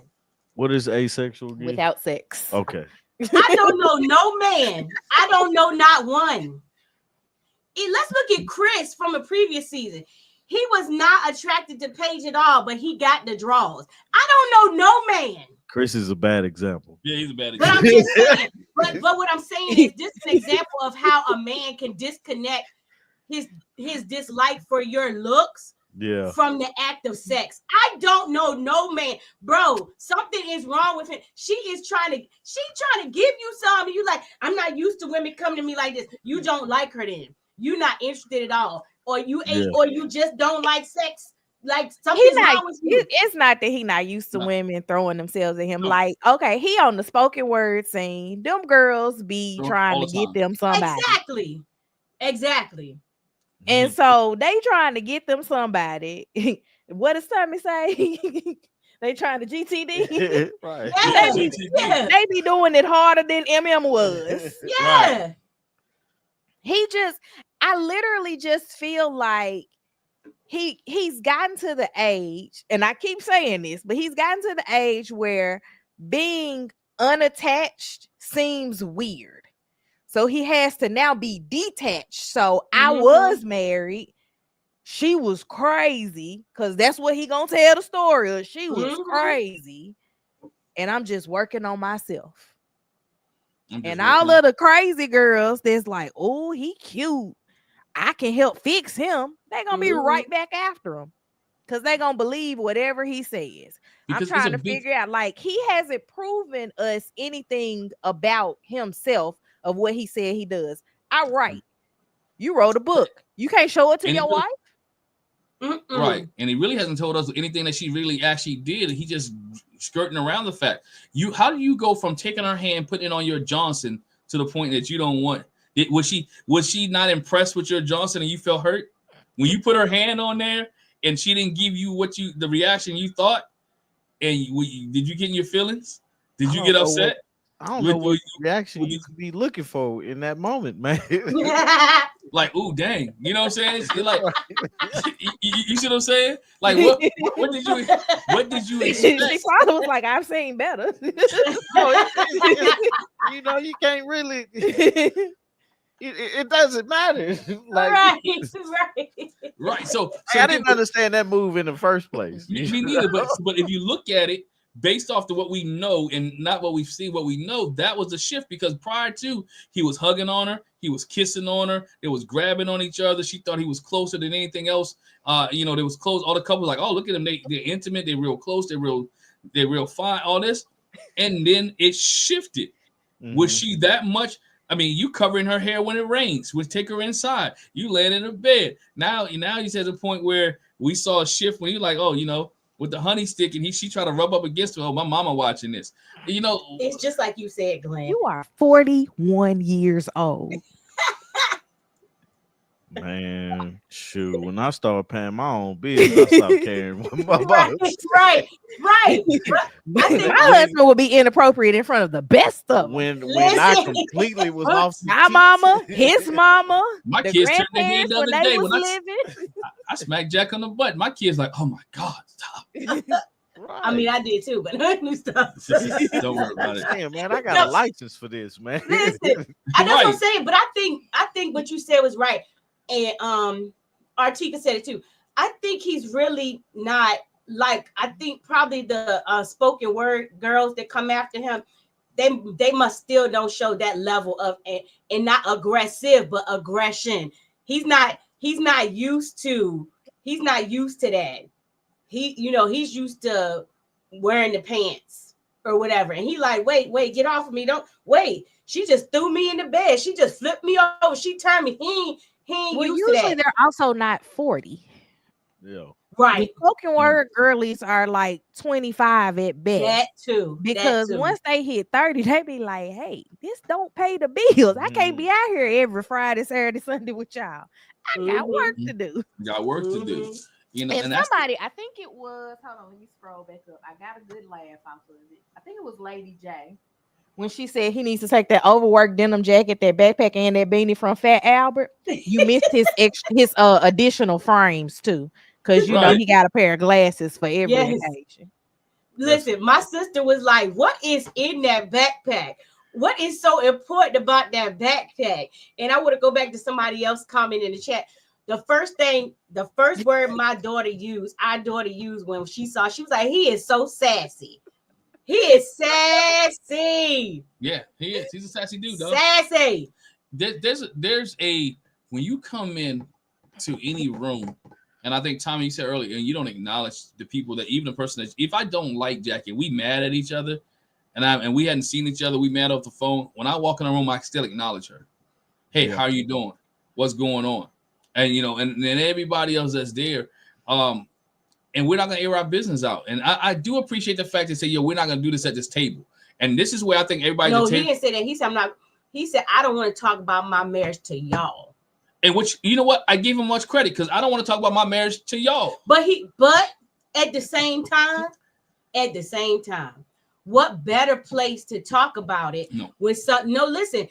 [SPEAKER 4] What is asexual again?
[SPEAKER 2] Without sex.
[SPEAKER 4] Okay.
[SPEAKER 5] I don't know no man. I don't know not one. Let's look at Chris from a previous season. He was not attracted to Paige at all, but he got the draws. I don't know no man.
[SPEAKER 4] Chris is a bad example.
[SPEAKER 3] Yeah, he's a bad
[SPEAKER 5] But
[SPEAKER 3] example.
[SPEAKER 5] I'm just saying, but what I'm saying is this is an example of how a man can disconnect his dislike for your looks from the act of sex. I don't know no man. Bro, something is wrong with him. She's trying to give you something. You like, I'm not used to women coming to me like this. You don't like her then. You're not interested at all. Or you just don't like sex. like something's wrong with you.
[SPEAKER 2] It's not that he not used to women throwing themselves at him. Like, okay, he on the spoken word scene. Them girls be trying to get them somebody.
[SPEAKER 5] Exactly.
[SPEAKER 2] And so they trying to get them somebody. What does Tommy say? They trying to GTD.
[SPEAKER 4] Right.
[SPEAKER 2] They be doing it harder than Emem was.
[SPEAKER 5] Yeah.
[SPEAKER 2] Right. I literally just feel like he's gotten to the age, and I keep saying this, but he's gotten to the age where being unattached seems weird. So he has to now be detached. So I was married. She was crazy, because that's what he gonna tell the story of. She was crazy. And I'm just working on myself. And all of the crazy girls that's like, oh, he cute, I can help fix him. They're gonna be right back after him, because they're gonna believe whatever he says. Because I'm trying to figure out, like, he hasn't proven us anything about himself of what he said he does. I write. You wrote a book. You can't show it to your wife.
[SPEAKER 3] Right. And he really hasn't told us anything that she really actually did. He just skirting around the fact. How do you go from taking her hand, putting it on your Johnson, to the point that you don't want it? Was she not impressed with your Johnson and you felt hurt when you put her hand on there and she didn't give you the reaction you thought? And did you get in your feelings? Did you get upset?
[SPEAKER 4] I don't know what reaction you could be looking for in that moment, man.
[SPEAKER 3] Like, ooh, dang. You know what I'm saying? You're like, you see what I'm saying? Like, what did you expect?
[SPEAKER 2] She probably was like, I've seen better.
[SPEAKER 4] You know, you can't really. It doesn't matter. Like,
[SPEAKER 5] right.
[SPEAKER 3] So
[SPEAKER 4] I didn't understand that move in the first place.
[SPEAKER 3] Me neither. But if you look at it, based off to what we know and not what we've seen, what we know, that was a shift, because prior to, he was hugging on her, he was kissing on her, they was grabbing on each other. She thought he was closer than anything else. They was close. All the couples like, oh, look at them, they're intimate, they're real close, they're real fine, all this. And then it shifted. Was she that much? I mean, you covering her hair when it rains, would take her inside. You laying in her bed. Now he's at the point where we saw a shift when you're like, oh, with the honey stick, and she tried to rub up against her. Oh, my mama watching this.
[SPEAKER 5] It's just like you said, Glenn.
[SPEAKER 2] You are 41 years old.
[SPEAKER 4] Man, shoot. When I started paying my own bills, I stopped caring what my boss.
[SPEAKER 5] Right.
[SPEAKER 2] I think my husband would be inappropriate in front of the best of them.
[SPEAKER 4] When I completely was off
[SPEAKER 2] my mama, his mama,
[SPEAKER 3] my
[SPEAKER 2] the
[SPEAKER 3] kids turned their head the other
[SPEAKER 2] when they
[SPEAKER 3] day
[SPEAKER 2] was
[SPEAKER 3] when
[SPEAKER 2] living.
[SPEAKER 3] I smacked Jack on the butt. My kids like, oh my God, stop.
[SPEAKER 5] Right. I mean, I did too, but new stuff.
[SPEAKER 3] Don't worry about it.
[SPEAKER 4] Damn, man, I got a license for this, man.
[SPEAKER 5] Listen, I know what I'm saying, but I think what you said was right. And Artika said it too. I think he's really not like, I think probably the spoken word girls that come after him, they must still don't show that level of and not aggressive, but aggression. He's not used to that. He's used to wearing the pants or whatever. And he like, wait, get off of me. Don't wait. She just threw me in the bed. She just flipped me over. She turned me. He ain't used to that.
[SPEAKER 2] Usually they're also not 40.
[SPEAKER 4] Yeah.
[SPEAKER 5] Right.
[SPEAKER 2] The spoken word girlies are like 25 at best.
[SPEAKER 5] That too.
[SPEAKER 2] Because once they hit 30, they be like, hey, this don't pay the bills. I can't be out here every Friday, Saturday, Sunday with y'all. I got work to do.
[SPEAKER 3] Got work to do.
[SPEAKER 2] And somebody, I think it was, hold on, let me scroll back up. I got a good laugh off of it. I think it was Lady J. When she said he needs to take that overworked denim jacket, that backpack, and that beanie from Fat Albert, you missed his additional frames too, because know he got a pair of glasses for every occasion.
[SPEAKER 5] Listen, my sister was like, "What is in that backpack? What is so important about that backpack?" And I want to go back to somebody else comment in the chat. The first word our daughter used when she saw, she was like, "He is so sassy." He is sassy.
[SPEAKER 3] Yeah, he is. He's a sassy dude, though.
[SPEAKER 5] Sassy.
[SPEAKER 3] There's a when you come in to any room, and I think Tommy, you said earlier, and you don't acknowledge the people that even the person that if I don't like Jack and we mad at each other, and we hadn't seen each other, we mad off the phone. When I walk in the room, I still acknowledge her. Hey, how are you doing? What's going on? And and then everybody else that's there. and we're not gonna air our business out. And I do appreciate the fact that say, yo, we're not gonna do this at this table. And this is where I think everybody.
[SPEAKER 5] No, he didn't say that. He said I'm not. He said I don't want to talk about my marriage to y'all.
[SPEAKER 3] And which, you know what, I gave him much credit because I don't want to talk about my marriage to y'all.
[SPEAKER 5] But at the same time, what better place to talk about it?
[SPEAKER 3] No.
[SPEAKER 5] Listen,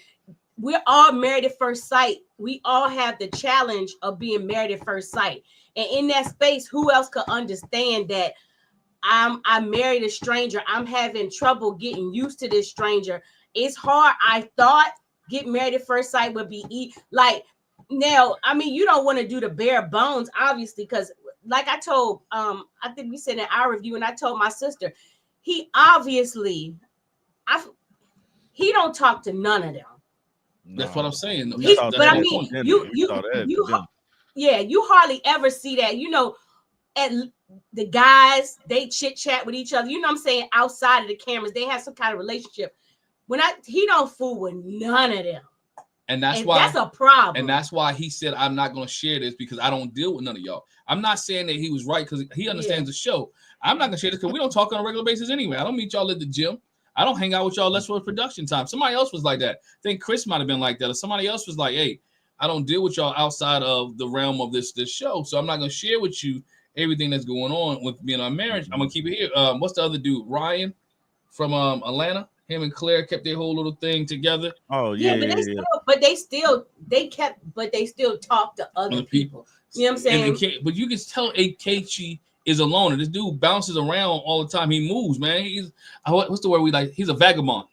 [SPEAKER 5] we're all married at first sight. We all have the challenge of being married at first sight. And in that space, who else could understand that I married a stranger? I'm having trouble getting used to this stranger. It's hard. I thought getting married at first sight would be like. Now, I mean, you don't want to do the bare bones, obviously, because like I told, I think we said in our review, and I told my sister, he obviously, he don't talk to none of them.
[SPEAKER 3] That's what I'm saying.
[SPEAKER 5] But I mean, you hardly ever see that. You know, at the guys, they chit chat with each other. You know what I'm saying? Outside of the cameras, they have some kind of relationship. He don't fool with none of them.
[SPEAKER 3] And that's why
[SPEAKER 5] that's a problem.
[SPEAKER 3] And that's why he said, I'm not going to share this because I don't deal with none of y'all. I'm not saying that he was right because he understands the show. I'm not going to share this because we don't talk on a regular basis anyway. I don't meet y'all at the gym. I don't hang out with y'all unless for production time. Somebody else was like that. I think Chris might have been like that. Or somebody else was like, hey, I don't deal with y'all outside of the realm of this show. So I'm not going to share with you everything that's going on with being on marriage. I'm going to keep it here. What's the other dude? Ryan from Atlanta. Him and Claire kept their whole little thing together.
[SPEAKER 4] Oh yeah,
[SPEAKER 5] but they still talk to other people. You know what I'm saying?
[SPEAKER 3] But you can tell Ikechi is a loner. This dude bounces around all the time. He moves, man. He's what's the word we like? He's a vagabond,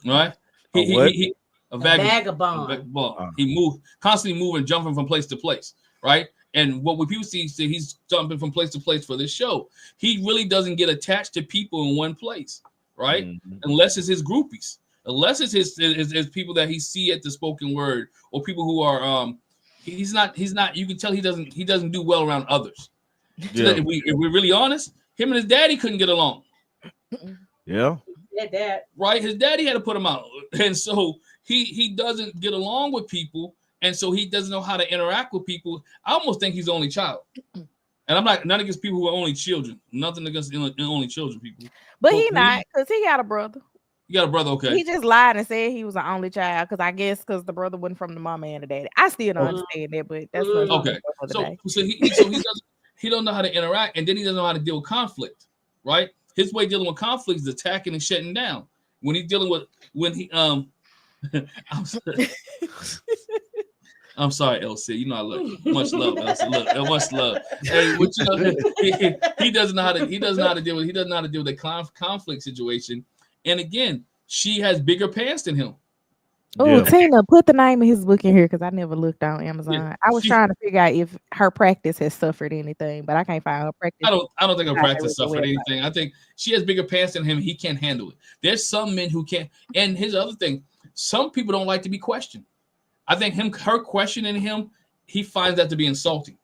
[SPEAKER 3] right? He a vagabond. He moves constantly moving, jumping from place to place, right? And what people see, he's jumping from place to place for this show. He really doesn't get attached to people in one place. Right, unless it's his groupies, unless it's his people that he see at the spoken word, or people who are he's not. You can tell he doesn't do well around others. So if we're really honest, him and his daddy couldn't get along.
[SPEAKER 4] Yeah,
[SPEAKER 3] right. His daddy had to put him out, and so he doesn't get along with people, and so he doesn't know how to interact with people. I almost think he's the only child. And I'm not none against people who are only children. Nothing against only children people.
[SPEAKER 2] But he not, because he got a brother.
[SPEAKER 3] You got a brother, okay?
[SPEAKER 2] He just lied and said he was an only child because I guess because the brother wasn't from the mama and the daddy. I still don't understand that, but that's
[SPEAKER 3] okay. So he don't know how to interact, and then he doesn't know how to deal with conflict, right? His way of dealing with conflict is attacking and shutting down. When he's dealing with I'm sorry, LC. You know I love you. Much love, LC. Much love. Hey, what you know, he doesn't know how to deal with the conflict situation. And again, she has bigger pants than him.
[SPEAKER 2] Oh, Tina, put the name of his book in here because I never looked on Amazon. Yeah, I was trying to figure out if her practice has suffered anything, but I can't find her practice.
[SPEAKER 3] I don't think her practice suffered anything. I think she has bigger pants than him. He can't handle it. There's some men who can't. And his other thing, some people don't like to be questioned. I think her questioning him, he finds that to be insulting.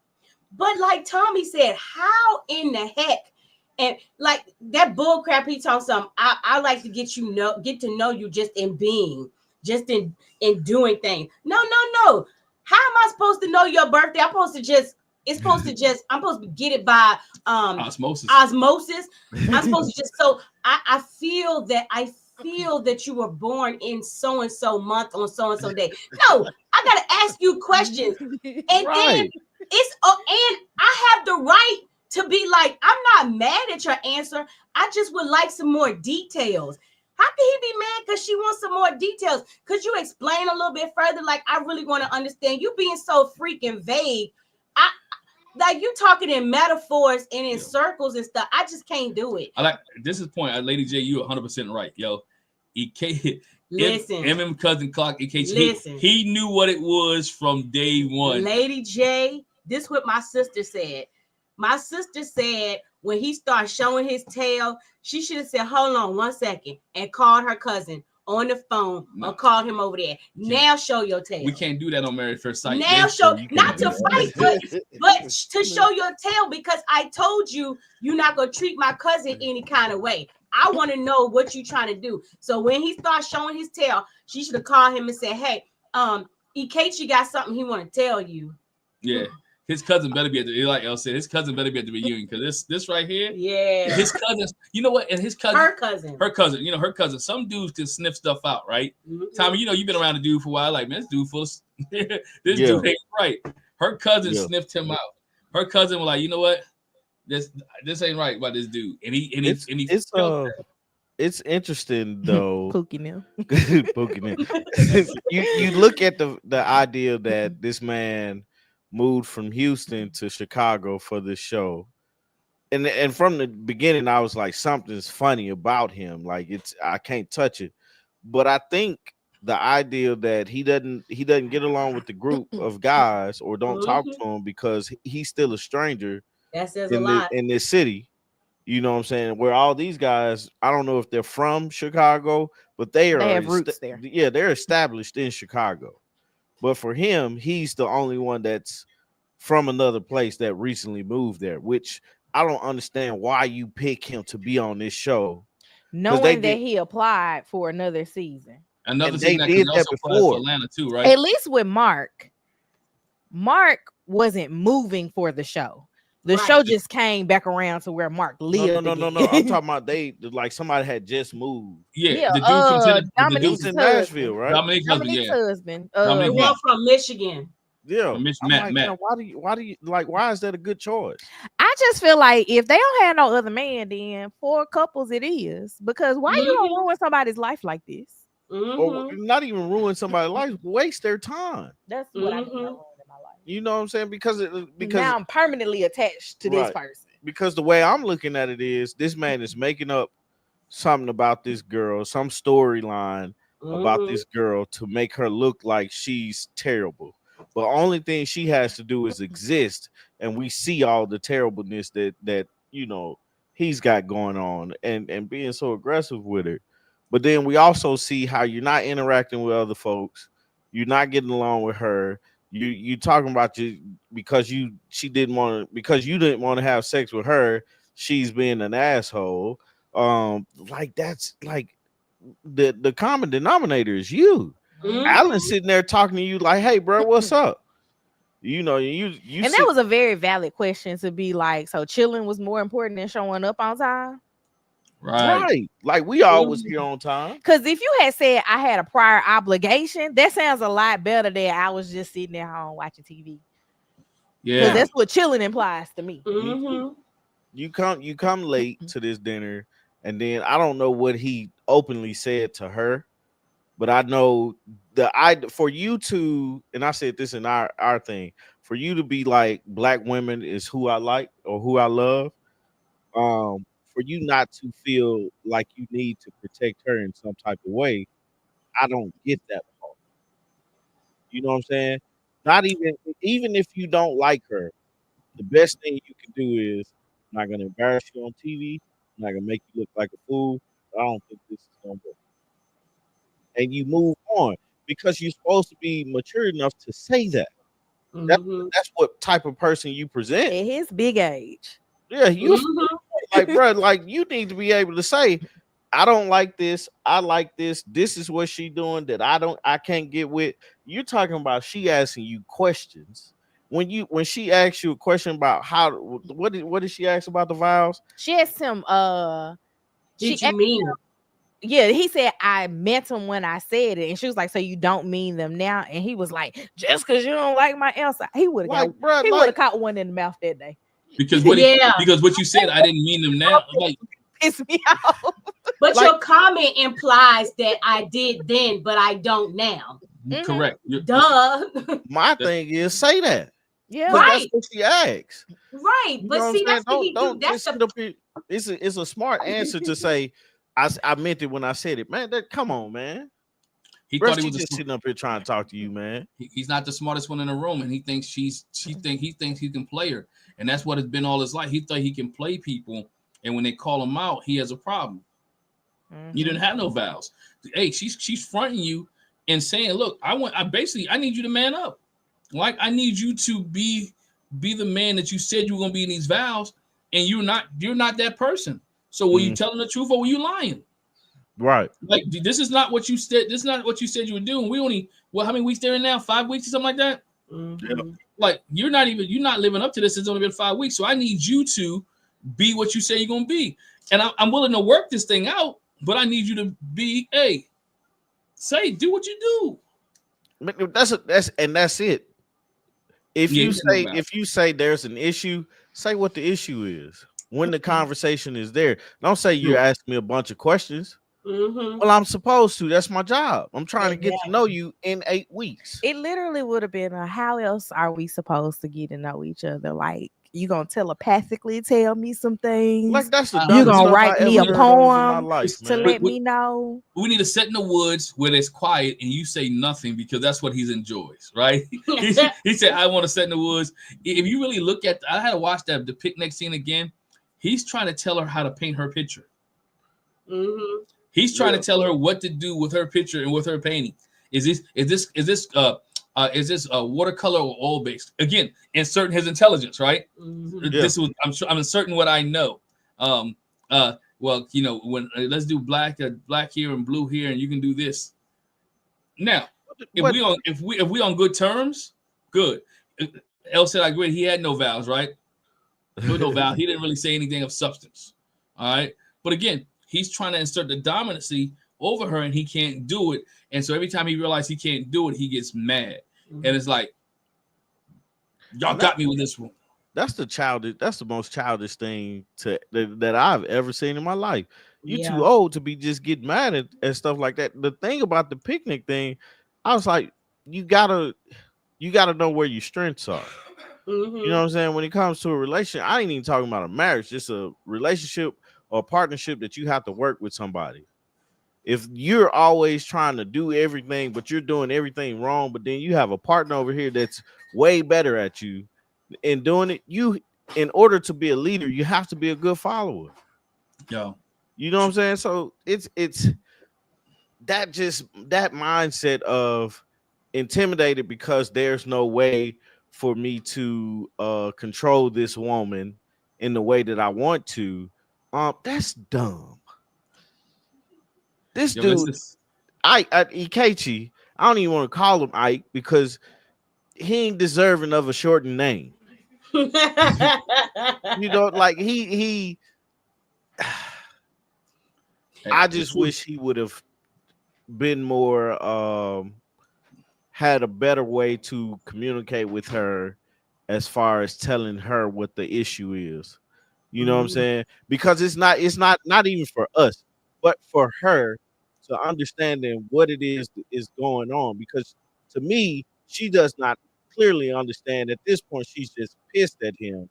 [SPEAKER 5] But like Tommy said, how in the heck? And like that bull crap he talks some. I like to get to know you just in being, just in doing things. No. How am I supposed to know your birthday? I'm supposed to get it by
[SPEAKER 3] osmosis.
[SPEAKER 5] I'm supposed to just I feel that you were born in so and so month on so and so day. No, I gotta ask you questions, and then and I have the right to be like, I'm not mad at your answer. I just would like some more details. How can he be mad because she wants some more details? Could you explain a little bit further? Like, I really want to understand. You being so freaking vague. Like you talking in metaphors and in circles and stuff. I just can't do it.
[SPEAKER 3] I like this is point. Lady J, you 100% right, yo.
[SPEAKER 5] Listen,
[SPEAKER 3] Emem cousin clock. Listen, he knew what it was from day one.
[SPEAKER 5] Lady J, this is what my sister said. My sister said when he started showing his tail, she should have said, "Hold on 1 second," and called her cousin on the phone or called him over there. Now show your tail.
[SPEAKER 3] We can't do that on Married First Sight.
[SPEAKER 5] Now show, not to fight, but to show your tail, because I told you you're not going to treat my cousin any kind of way. I want to know what you're trying to do. So when he starts showing his tail, she should have called him and said, "Hey, Ikechi got something he want to tell you."
[SPEAKER 3] Yeah. his cousin better be at the, like El said, his cousin better be at the reunion because this right here,
[SPEAKER 5] Yeah.
[SPEAKER 3] his cousins, you know what? And his cousin,
[SPEAKER 5] Her cousin,
[SPEAKER 3] you know, her cousin. Some dudes can sniff stuff out, right?
[SPEAKER 5] Mhm.
[SPEAKER 3] Tommy, you know, you've been around the dude for a while. Like, man, this dude full of this
[SPEAKER 4] Yeah.
[SPEAKER 3] dude ain't right. Her cousin
[SPEAKER 4] Yeah.
[SPEAKER 3] sniffed him out. Her cousin was like, you know what? This ain't right about this dude. And he felt that.
[SPEAKER 4] It's interesting though.
[SPEAKER 2] Pookie now.
[SPEAKER 4] Pookie now. you look at the idea that this man moved from Houston to Chicago for this show. And from the beginning, I was like, something's funny about him. Like I can't touch it. But I think the idea that he doesn't get along with the group of guys or don't talk to him because he's still a stranger
[SPEAKER 5] that says a lot
[SPEAKER 4] in this city. You know what I'm saying? Where all these guys, I don't know if they're from Chicago, but they
[SPEAKER 2] have roots there.
[SPEAKER 4] Yeah, they're established in Chicago. But for him, he's the only one that's from another place that recently moved there, which I don't understand why you pick him to be on this show.
[SPEAKER 2] Knowing that he applied for another season.
[SPEAKER 3] Another
[SPEAKER 4] they
[SPEAKER 3] season
[SPEAKER 4] did
[SPEAKER 3] that
[SPEAKER 4] that
[SPEAKER 3] also
[SPEAKER 4] before.
[SPEAKER 3] for Atlanta too, right?
[SPEAKER 2] At least with Mark wasn't moving for the show. The show just came back around to where Mark lived.
[SPEAKER 4] No. I'm talking about like somebody had just moved.
[SPEAKER 3] Yeah, the dude from
[SPEAKER 2] Dominique's
[SPEAKER 4] in Nashville, right?
[SPEAKER 3] Dominique's
[SPEAKER 2] husband.
[SPEAKER 3] Dominique
[SPEAKER 5] one from Michigan.
[SPEAKER 4] Yeah,
[SPEAKER 3] Matt.
[SPEAKER 4] like, man, why do you like? Why is that a good choice?
[SPEAKER 2] I just feel like if they don't have no other man, then for couples it is. Because why you gonna ruin somebody's life like this?
[SPEAKER 4] Or not even ruin somebody's life, waste their time.
[SPEAKER 2] That's what I mean. In my life.
[SPEAKER 4] You know what I'm saying? Because
[SPEAKER 2] now I'm permanently attached to this person.
[SPEAKER 4] Because the way I'm looking at it is, this man is making up something about this girl, some storyline about this girl to make her look like she's terrible. But only thing she has to do is exist, and we see all the terribleness that you know he's got going on, and being so aggressive with her. But then we also see how you're not interacting with other folks, you're not getting along with her. You talking about because you didn't want to have sex with her. She's being an asshole. Like that's like the common denominator is you. Allan's sitting there talking to you like, "Hey, bro, what's up?" You know, you.
[SPEAKER 2] And that was a very valid question to be like. So chilling was more important than showing up on time.
[SPEAKER 4] Right. Like we always here on time.
[SPEAKER 2] Because if you had said I had a prior obligation, that sounds a lot better than I was just sitting at home watching TV. Yeah, because that's what chilling implies to me.
[SPEAKER 4] You come late to this dinner, and then I don't know what he openly said to her, but I know for you to, and I said this in our thing, for you to be like, black women is who I like or who I love. For you not to feel like you need to protect her in some type of way, I don't get that part. You know what I'm saying? Not even if you don't like her, the best thing you can do is, I'm not gonna embarrass you on TV, I'm not gonna make you look like a fool. I don't think this is gonna work. And you move on because you're supposed to be mature enough to say that. That's what type of person you present.
[SPEAKER 2] At his big age.
[SPEAKER 4] Yeah, like, bro, like you need to be able to say, I don't like this. I like this. This is what she doing that I can't get with. You're talking about she asking you questions. When she asks you a question about what did she ask about the vows?
[SPEAKER 2] She asked him,
[SPEAKER 5] did you mean them?
[SPEAKER 2] Yeah, he said I meant them when I said it, and she was like, "So you don't mean them now?" And he was like, "Just because you don't like my answer," he would have caught one in the mouth that day.
[SPEAKER 3] Because what you said, I didn't mean them now. Like,
[SPEAKER 2] piss me off.
[SPEAKER 5] But your comment implies that I did then, but I don't now.
[SPEAKER 3] Correct.
[SPEAKER 5] Duh.
[SPEAKER 4] My thing is, say that.
[SPEAKER 2] Yeah,
[SPEAKER 5] right.
[SPEAKER 4] That's what she asks.
[SPEAKER 5] Right, but see, that's what he do. That's
[SPEAKER 4] it's a smart answer to say, I meant it when I said it, man. Come on, man.
[SPEAKER 3] He thought he was
[SPEAKER 4] just sitting up here trying to talk to you, man.
[SPEAKER 3] He's not the smartest one in the room, and he thinks he thinks he can play her, and that's what it's been all his life. He thought he can play people, and when they call him out, he has a problem. You didn't have no vows. Hey, she's fronting you and saying, "Look, I need you to man up. Like I need you to be the man that you said you were gonna be in these vows, and you're not that person. So were you telling the truth or were you lying?"
[SPEAKER 4] Right.
[SPEAKER 3] Like this is not what you said. This is not what you said you were doing. We only how many weeks there now? 5 weeks or something like that.
[SPEAKER 5] Mm-hmm.
[SPEAKER 3] Like you're not living up to this. It's only been 5 weeks, so I need you to be what you say you're gonna be. And I'm willing to work this thing out, but I need you to be do what you do.
[SPEAKER 4] That's it. If
[SPEAKER 3] Yeah,
[SPEAKER 4] you say there's an issue, say what the issue is. When the conversation is there, don't say you're asking me a bunch of questions.
[SPEAKER 5] Mm-hmm.
[SPEAKER 4] Well, I'm supposed to. That's my job. I'm trying to get to know you in 8 weeks.
[SPEAKER 2] It literally would have been how else are we supposed to get to know each other? Like, you gonna telepathically tell me some things?
[SPEAKER 4] Like that's the
[SPEAKER 2] you gonna
[SPEAKER 4] stuff
[SPEAKER 2] write
[SPEAKER 4] I
[SPEAKER 2] me a
[SPEAKER 4] ever heard of in my
[SPEAKER 2] poem
[SPEAKER 4] life,
[SPEAKER 2] to
[SPEAKER 4] man.
[SPEAKER 2] let me know?
[SPEAKER 3] We need to sit in the woods where it's quiet and you say nothing because that's what he enjoys, right? He said, I want to sit in the woods. If you really look at, I had to watch the picnic scene again. He's trying to tell her how to paint her picture.
[SPEAKER 5] Mm-hmm.
[SPEAKER 3] He's trying to tell her what to do with her picture and with her painting. Is this watercolor or oil based? Again, insert his intelligence, right?
[SPEAKER 5] Mm-hmm.
[SPEAKER 3] This was I'm certain what I know. Well, when let's do black here and blue here, and you can do this. Now, if we on good terms, good. El said I agree. He had no vows, right? No vow. He didn't really say anything of substance. All right, but again, he's trying to insert the dominancy over her, and he can't do it. And so every time he realizes he can't do it, he gets mad, and it's like, y'all got me with this one.
[SPEAKER 4] That's the most childish thing that I've ever seen in my life. You too old to be just getting mad at stuff like that. The thing about the picnic thing, I was like, you gotta know where your strengths are.
[SPEAKER 5] Mm-hmm.
[SPEAKER 4] You know what I'm saying? When it comes to a relationship, I ain't even talking about a marriage, just a relationship or a partnership that you have to work with somebody. If you're always trying to do everything, but you're doing everything wrong, but then you have a partner over here that's way better at you in doing it, in order to be a leader, you have to be a good follower.
[SPEAKER 3] Yeah.
[SPEAKER 4] You know what I'm saying? So it's that mindset of intimidated because there's no way for me to control this woman in the way that I want to. That's dumb. This dude, Ikechi, I don't even want to call him Ike because he ain't deserving of a shortened name. Like he I just wish he would have been more had a better way to communicate with her as far as telling her what the issue is. You know what I'm saying? Because it's not even for us, but for her to understanding what it is going on. Because to me, she does not clearly understand at this point. She's just pissed at him.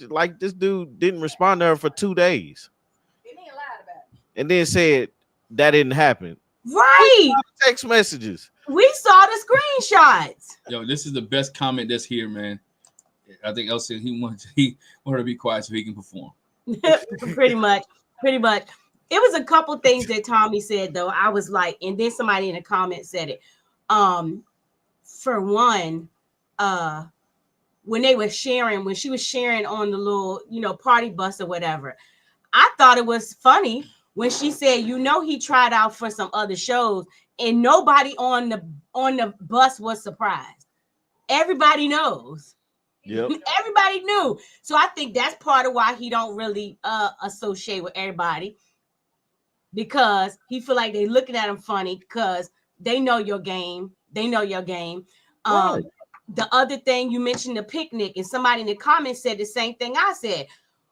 [SPEAKER 4] Like this dude didn't respond to her for 2 days. And then said that didn't happen.
[SPEAKER 5] Right.
[SPEAKER 4] Text messages.
[SPEAKER 5] We saw the screenshots.
[SPEAKER 3] Yo, this is the best comment that's here, man. I think El said he wanted her to be quiet so he can perform.
[SPEAKER 5] Pretty much. It was a couple things that Tommy said though. I was like, and then somebody in the comments said it. For one, when she was sharing on the little, party bus or whatever, I thought it was funny when she said, he tried out for some other shows and nobody on the bus was surprised. Everybody knows.
[SPEAKER 4] Yep.
[SPEAKER 5] Everybody knew. So I think that's part of why he don't really associate with everybody, because he feel like they looking at him funny because they know your game. Right. The other thing you mentioned, the picnic, and somebody in the comments said the same thing I said.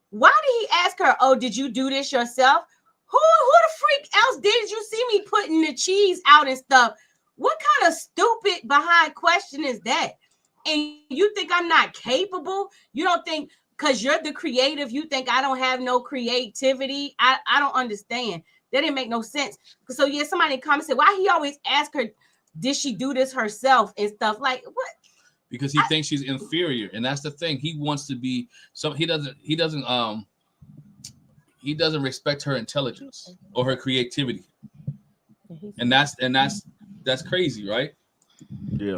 [SPEAKER 5] Why did he ask her, oh, did you do this yourself? Who the freak else did you see me putting the cheese out and stuff? What kind of stupid behind question is that? And you think I'm not capable? You don't think because you're the creative, you think I don't have no creativity? I don't understand. That didn't make no sense. So yeah, somebody in the comments said, why he always ask her, did she do this herself and stuff? Like what?
[SPEAKER 3] Because he thinks she's inferior, and that's the thing. He wants to be he doesn't respect her intelligence or her creativity, and that's crazy, right?
[SPEAKER 4] Yeah,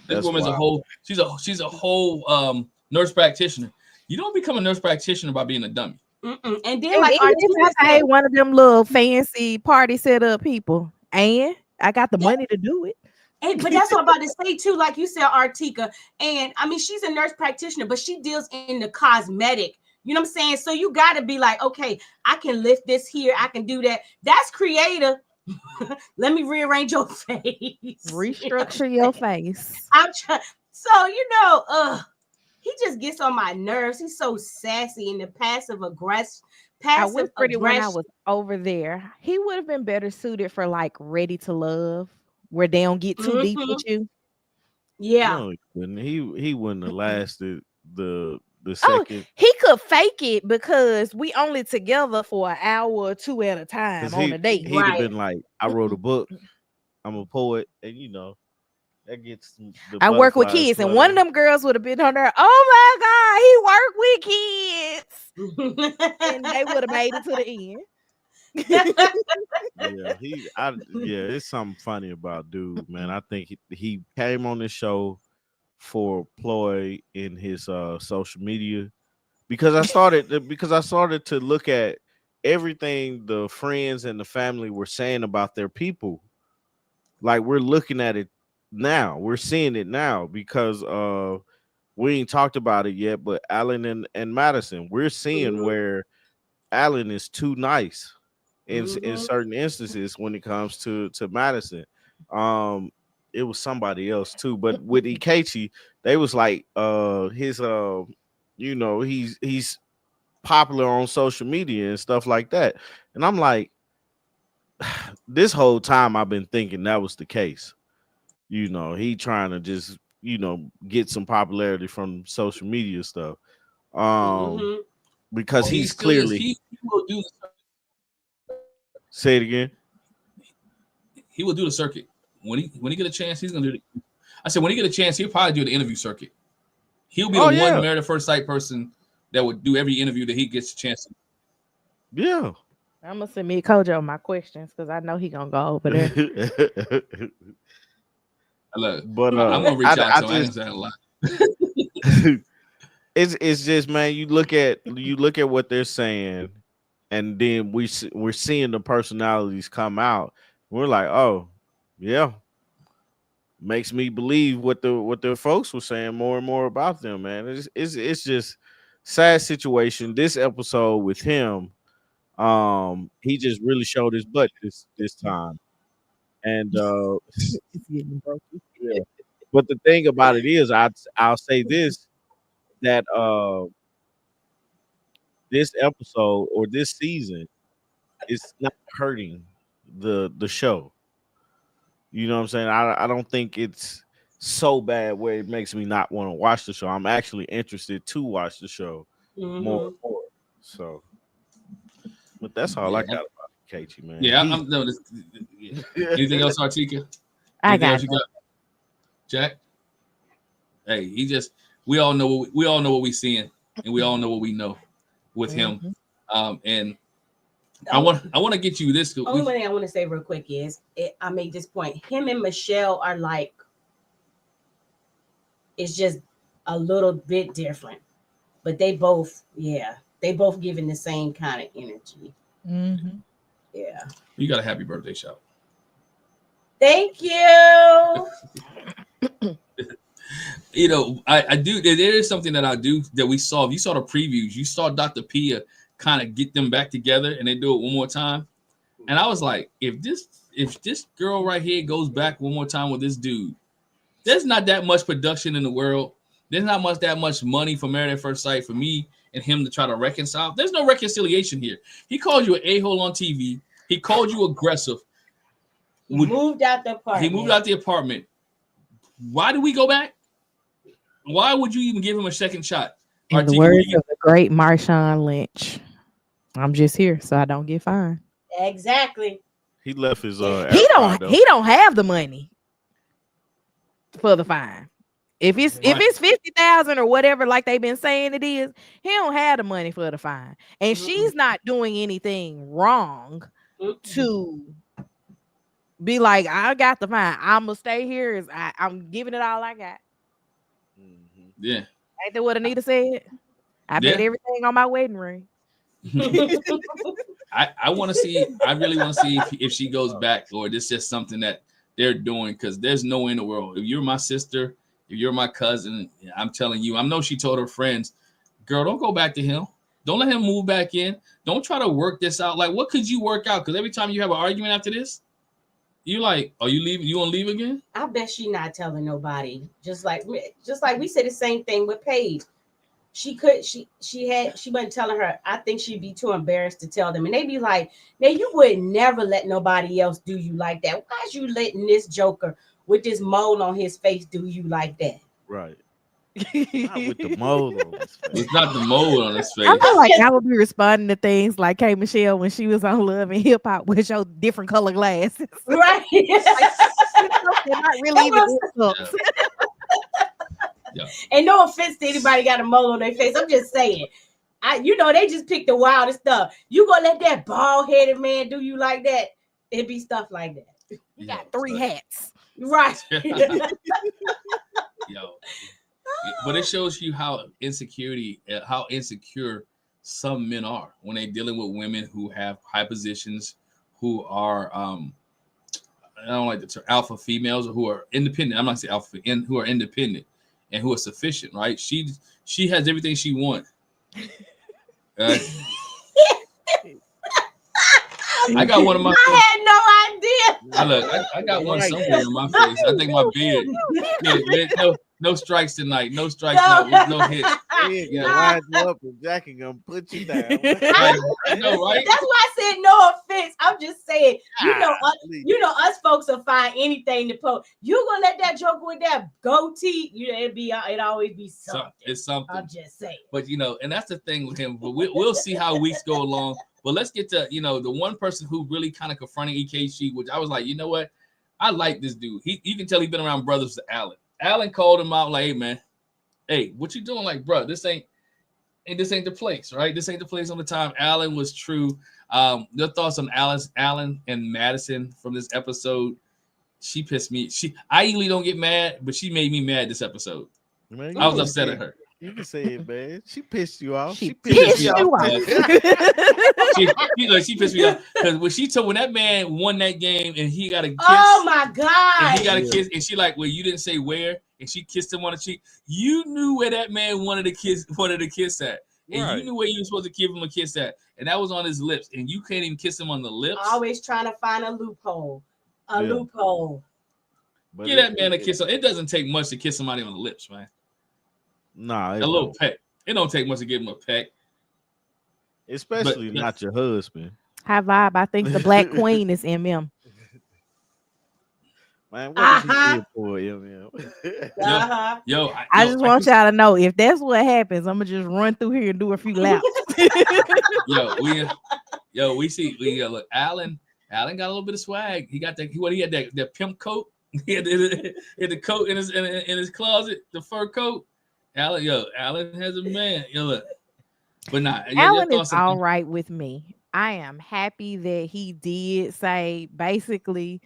[SPEAKER 3] this woman's wild. She's a whole nurse practitioner. You don't become a nurse practitioner by being a dummy.
[SPEAKER 5] And then
[SPEAKER 2] if I pay one of them little fancy party setup people, and I got the money to do it.
[SPEAKER 5] But that's what I'm about to say too. Like you said, Artika, and I mean, she's a nurse practitioner, but she deals in the cosmetic. You know what I'm saying? So you got to be like, okay, I can lift this here, I can do that. That's creative. Let me rearrange your face.
[SPEAKER 2] Restructure your face.
[SPEAKER 5] I'm trying. So he just gets on my nerves. He's so sassy and the passive aggressive.
[SPEAKER 2] I wish pretty when I was over there, he would have been better suited for like Ready to Love, where they don't get too deep with you.
[SPEAKER 5] Yeah.
[SPEAKER 4] No, he wouldn't have lasted the second.
[SPEAKER 2] He could fake it because we only together for an hour or two at a time on a date.
[SPEAKER 4] He'd have been like, I wrote a book, I'm a poet, and that gets
[SPEAKER 2] I work with kids, and one of them girls would have been on there. Oh my God, he worked with kids, and they would have made it to the end.
[SPEAKER 4] It's something funny about dude, man. I think he came on this show for ploy in his social media because I started to look at everything the friends and the family were saying about their people. Like we're looking at it now, we're seeing it now because we ain't talked about it yet, but Allan and Madison, we're seeing where Allan is too nice in certain instances when it comes to Madison. It was somebody else too, but with Ikechi, they was like he's popular on social media and stuff like that. And I'm like, this whole time I've been thinking that was the case. He trying to just, get some popularity from social media stuff. Because he's clearly
[SPEAKER 3] he will do.
[SPEAKER 4] Say it again.
[SPEAKER 3] He will do the circuit when he get a chance. He's gonna do it. I said when he get a chance, he'll probably do the interview circuit. He'll be the one Married at First Sight person that would do every interview that he gets a chance to.
[SPEAKER 2] Yeah. I'm gonna submit Kojo my questions because I know he gonna go over there.
[SPEAKER 4] But
[SPEAKER 3] I'm gonna reach out to him. A lot.
[SPEAKER 4] It's just, man, you look at what they're saying, and then we're seeing the personalities come out. We're like, oh yeah, makes me believe what the folks were saying more and more about them, man. It's just sad situation. This episode with him, he just really showed his butt this time, and it's getting broken. Yeah. But the thing about it is, I'll say this, that this episode or this season is not hurting the show. You know what I'm saying? I don't think it's so bad where it makes me not want to watch the show. I'm actually interested to watch the show more and more. So, but that's all I got about Ikechi, man.
[SPEAKER 3] Yeah, anything else, Artika?
[SPEAKER 2] I got it.
[SPEAKER 3] Jack? Hey, we all know what we seeing, and we all know what we know with him. And I want to get you this.
[SPEAKER 5] Only thing I want to say real quick is I made this point. Him and Michelle are like, it's just a little bit different, but they both giving the same kind of energy. Yeah.
[SPEAKER 3] You got a happy birthday shout.
[SPEAKER 5] Thank you.
[SPEAKER 3] I do. There is something that I do that we saw. If you saw the previews, you saw Dr. Pia kind of get them back together, and they do it one more time. And I was like, if this girl right here goes back one more time with this dude, there's not that much production in the world. There's not that much money for Married at First Sight for me and him to try to reconcile. There's no reconciliation here. He called you an a-hole on TV. He called you aggressive.
[SPEAKER 5] He moved out the apartment.
[SPEAKER 3] Why do we go back? Why would you even give him a second shot?
[SPEAKER 2] In the words of the great Marshawn Lynch, I'm just here so I don't get fined.
[SPEAKER 5] Exactly.
[SPEAKER 4] He left his
[SPEAKER 2] he don't have the money for the fine. If it's 50,000 or whatever, like they've been saying it is, he don't have the money for the fine. And she's not doing anything wrong to be like, I got the fine. I'm gonna stay here. I'm giving it all I got.
[SPEAKER 3] Yeah.
[SPEAKER 2] Ain't that what Anita said? I bet everything on my wedding ring.
[SPEAKER 3] I want to see. I really want to see if she goes back, or this is just something that they're doing, because there's no way in the world. If you're my sister, if you're my cousin, I'm telling you, I know she told her friends, girl, don't go back to him. Don't let him move back in. Don't try to work this out. Like, what could you work out? Because every time you have an argument after this, you like, are you leaving? You want to leave again?
[SPEAKER 5] I bet she not telling nobody. Just like we said the same thing with Paige. She wasn't telling her. I think she'd be too embarrassed to tell them. And they'd be like, now you would never let nobody else do you like that. Why is you letting this joker with this mole on his face do you like that?
[SPEAKER 4] Right. Not with the mold on his face.
[SPEAKER 3] It's not the mold on his face.
[SPEAKER 2] I feel like I would be responding to things like K Michelle when she was on Love and Hip Hop with your different color glasses.
[SPEAKER 5] Right.
[SPEAKER 2] Not really even insults.
[SPEAKER 3] Yeah.
[SPEAKER 5] And no offense to anybody got a mole on their face. I'm just saying. They just pick the wildest stuff. You gonna let that bald-headed man do you like that? It'd be stuff like that.
[SPEAKER 2] You got 3 hats.
[SPEAKER 5] Right.
[SPEAKER 3] Yo. But it shows you how insecure some men are when they're dealing with women who have high positions, who are I don't like the term alpha females, or who are independent. I'm not saying alpha, who are independent and who are sufficient, right? She has everything she wants. I got one of my.
[SPEAKER 5] I had no idea.
[SPEAKER 3] I got one somewhere in my face. I think my beard. Yeah, no strikes tonight. No strikes tonight. No hits.
[SPEAKER 4] Yeah, line you up and Jackie gonna put you down.
[SPEAKER 3] I know, right?
[SPEAKER 5] That's why I said no offense. I'm just saying, us folks will find anything to post. You gonna let that joker with that goatee? It always be something.
[SPEAKER 3] It's something.
[SPEAKER 5] I'm just saying.
[SPEAKER 3] But and that's the thing with him. But we'll see how weeks go along. But let's get to the one person who really kind of confronted Ikechi, which I was like, you know what? I like this dude. You can tell he's been around brothers to Allan. Allan called him out like, hey man, hey, what you doing? Like, bro, this ain't the place, right? This ain't the place on the time. Allan was true. Your thoughts on Allan and Madison from this episode? She pissed me. I usually don't get mad, but she made me mad this episode.
[SPEAKER 4] Man,
[SPEAKER 3] I was upset at her.
[SPEAKER 4] You can say it, man. She pissed you off.
[SPEAKER 2] She pissed you off.
[SPEAKER 3] She pissed me off because when that man won that game and he got a kiss.
[SPEAKER 5] Oh my God.
[SPEAKER 3] And he got a kiss, and she like, well, you didn't say where, and she kissed him on the cheek. You knew where that man wanted to kiss at, and
[SPEAKER 4] Right.
[SPEAKER 3] you knew where you were supposed to give him a kiss at, and that was on his lips, and you can't even kiss him on the lips.
[SPEAKER 5] Always trying to find a loophole. Loophole.
[SPEAKER 4] But
[SPEAKER 3] Give that man a kiss. It doesn't take much to kiss somebody on the lips, man.
[SPEAKER 4] Nah,
[SPEAKER 3] A little peck. It don't take much to give him a peck.
[SPEAKER 4] Especially not your husband.
[SPEAKER 2] High vibe. I think the Black Queen is Emem.
[SPEAKER 4] Man, what is he here for, Emem?
[SPEAKER 3] Yo,
[SPEAKER 2] I just want y'all to know, if that's what happens, I'm gonna just run through here and do a few laps.
[SPEAKER 3] we see. Look, Allan got a little bit of swag. He got that. He had that pimp coat. He had the coat in his closet, the fur coat. Allan has a man. Look, but not.
[SPEAKER 2] Allan is all right with me. I am happy that he did say, basically,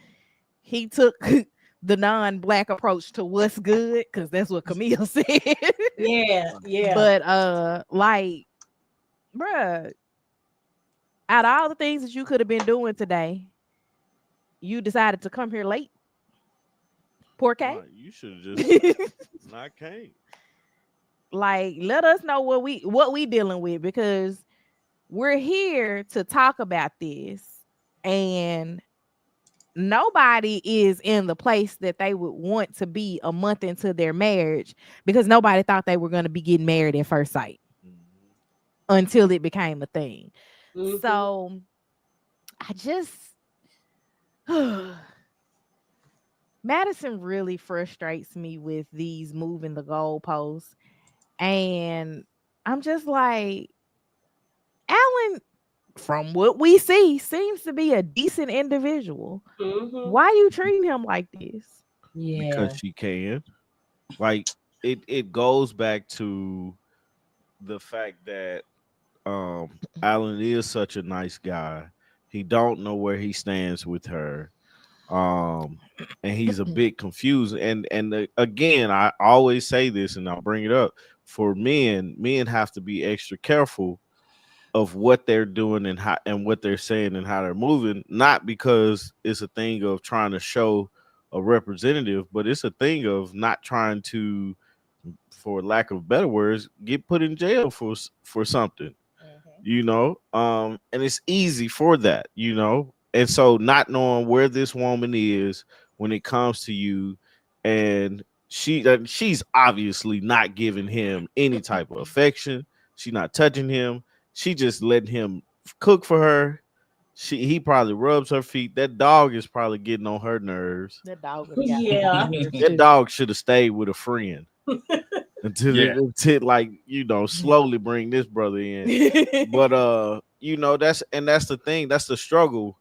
[SPEAKER 2] he took the non-black approach to what's good, because that's what Camille said.
[SPEAKER 5] Yeah.
[SPEAKER 2] But like, bruh, out of all the things that you could have been doing today, you decided to come here late. Poor K.
[SPEAKER 4] You should have just not came.
[SPEAKER 2] Like, let us know what we dealing with, because we're here to talk about this, and nobody is in the place that they would want to be a month into their marriage, because nobody thought they were going to be getting married at first sight until it became a thing.
[SPEAKER 5] Mm-hmm.
[SPEAKER 2] So I just Madison really frustrates me with these moving the goalposts. And I'm just like, Allan, from what we see, seems to be a decent individual.
[SPEAKER 5] Mm-hmm.
[SPEAKER 2] Why you treating him like this?
[SPEAKER 5] Yeah.
[SPEAKER 4] Because she can. Like, it goes back to the fact that Allan is such a nice guy. He don't know where he stands with her. And he's a bit confused. And again, I always say this, and I'll bring it up. For men have to be extra careful of what they're doing and how and what they're saying and how they're moving, not because it's a thing of trying to show a representative, but it's a thing of not trying to, for lack of better words, get put in jail for something, and it's easy for that, and so not knowing where this woman is when it comes to you, and she's obviously not giving him any type of affection. She's not touching him. She just letting him cook for her. He probably rubs her feet. That dog is probably getting on her nerves.
[SPEAKER 2] That dog
[SPEAKER 5] Yeah.
[SPEAKER 4] That dog should have stayed with a friend until slowly bring this brother in. But that's the thing. That's the struggle